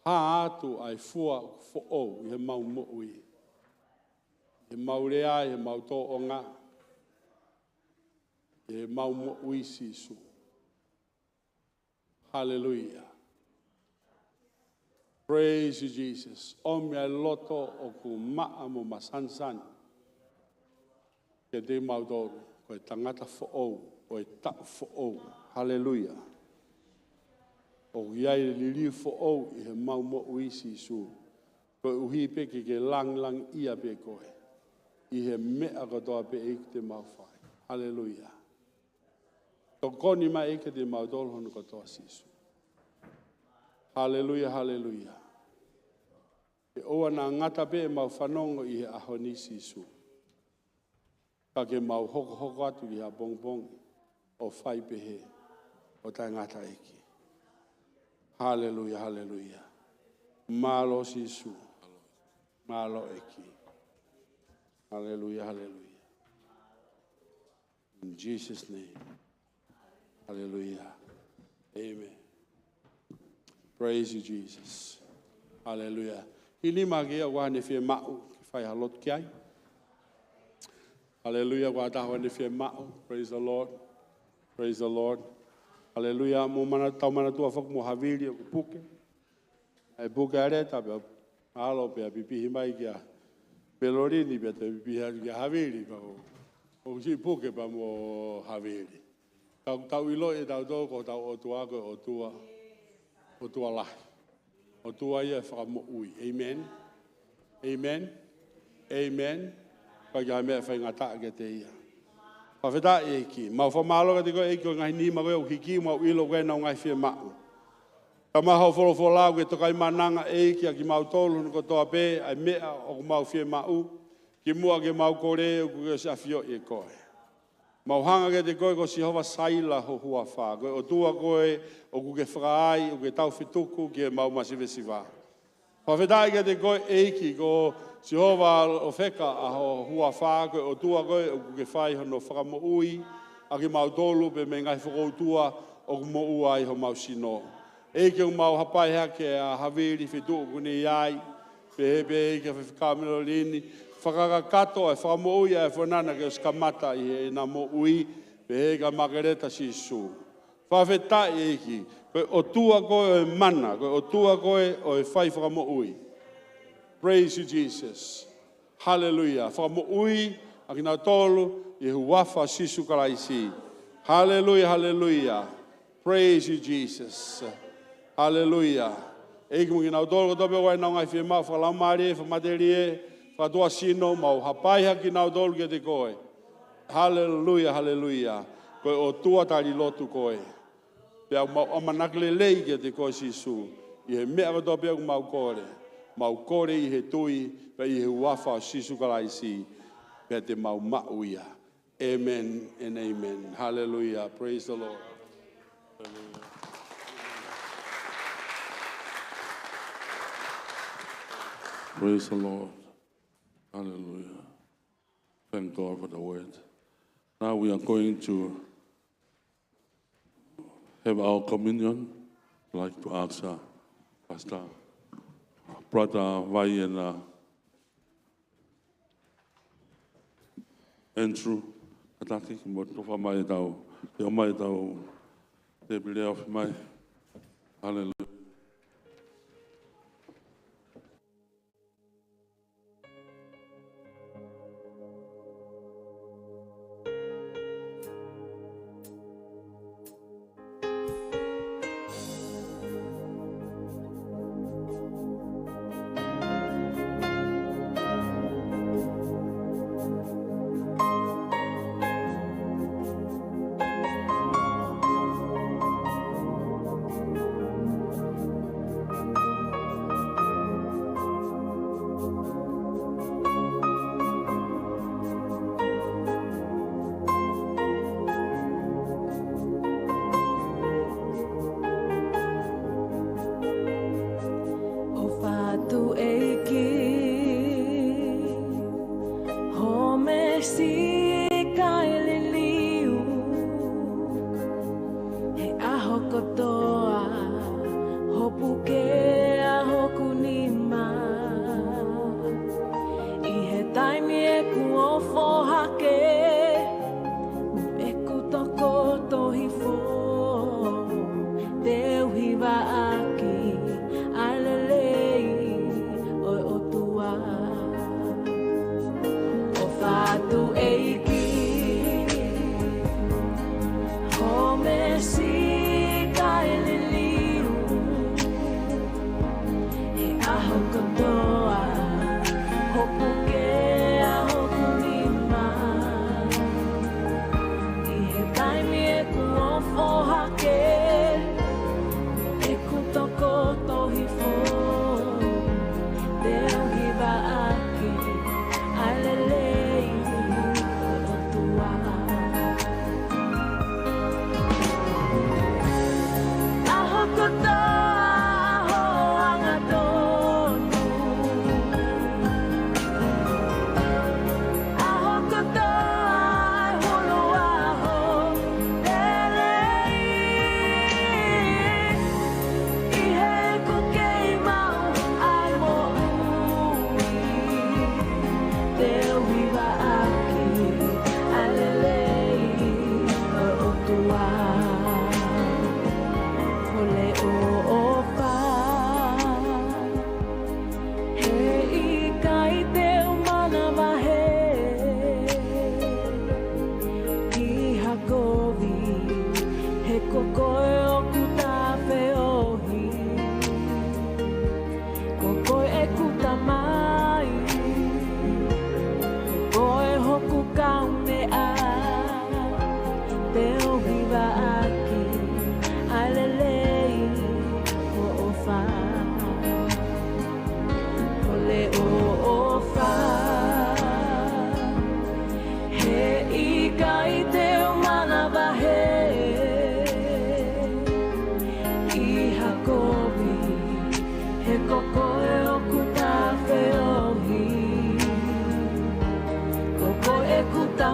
Ha atu ai fua fo'ou i he mau mo'ui. He mau rea, he mau tō o ngā. He mau mo'ui sisu. Hallelujah. Praise you, Jesus. O mea loto o ku maa mo masansan. Ke te mau tōru, koe tangata fo'ou, koe tau fo'ou. Hallelujah. O iai lili fo'ou i he mau mo'ui sisu. Koe uhi peke ke lang ia pe koe. I he mea katoa pe eik te mau whai. Hallelujah. Tokoni mai eke te mau tōru hono katoa sisu. Hallelujah, hallelujah. E oa nā ngata pe mau whanongo i he ahoni sisu. Ka ke mau hoko atu i ha bongbong o whai pehe o tai ngata eki. Hallelujah, hallelujah. Malo sisu. Malo eki. Hallelujah, hallelujah. In Jesus' name. Hallelujah. Amen. Praise you, Jesus. Hallelujah. Hili magia wane fie mau, fai halot kiai. Hallelujah, wa tahu wane fie mau. Praise the Lord. Praise the Lord. Hallelujah. Mo mana tau mana tua fok mo havili o puke. Ai puke are ta pe alo pe pipi himai kia. Pelorini pe te pipi kia havili pa o si puke pa mo havili. Tau ilo e tau tō ko tau o tua ko o tua lahi. O tua ia whakamo ui. Amen. Amen. Amen. Ka kia mea whai ngata ke te ia. Pa wheta e ki. Mau whamalo ka te koe e ki o ngai ni ma koe o hiki mau ilo koe nau ngai whia mau. Ka maho wholo lau ke tokai mananga e ki a ki mau tolu no ko toa pe ai mea o mau whia mau. Ki mua ke mau kore o kuke sa whio e koe. Mau hanga ke te koe ko si hova saila ho hua wha. Koe o tua koe o kuke whakaai, o ke tau whituku ke mau masivesiva. Whawhetai ke te koe eiki ko si hova o wheka a ho hua wha. Koe o tua koe o kuke whai hono whakamo ui. A ke mau tolu pe me ngai whakoutua o kumo ua i ho mau sino. Eiki o mau hapai hake a haviri whitu kune iai. Pe hepe eiki a whikamelo lini. Whakakato e whamo ui e whanana ke o skamata i he na mo ui pe he ka makareta si su. Whawhetai eiki, koe o tua koe o e mana, koe o tua koe o e whai whamo ui. Praise you, Jesus. Hallelujah. Whamo ui, a ki nau tolu, i hu wafa sisu karaisi. Hallelujah, hallelujah. Praise you, Jesus. Hallelujah. Eiki mo ki nau tolu, ko tope wai nau ngai whia mau, whakalamari e, whamateri e, Fatua sino mau hapai haki nau tolu ke te koe. Hallelujah, hallelujah. Koe o tua tari lotu koe. Pea mau amanakele lei ke te koe sisu. I he mea katoa pea ku mau kore. Mau kore i he tui, pea i he uafa sisu karaisi. Pea te mau mauia. Amen and amen. Hallelujah. Praise the Lord. Hallelujah. Praise the Lord. Hallelujah. Thank God for the word. Now we are going to have our communion. I'd like to ask Pastor Brother Vai and Andrew. Ataki ki mo tofa mai tau. E o mai tau. Te bile of mai. Hallelujah.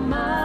my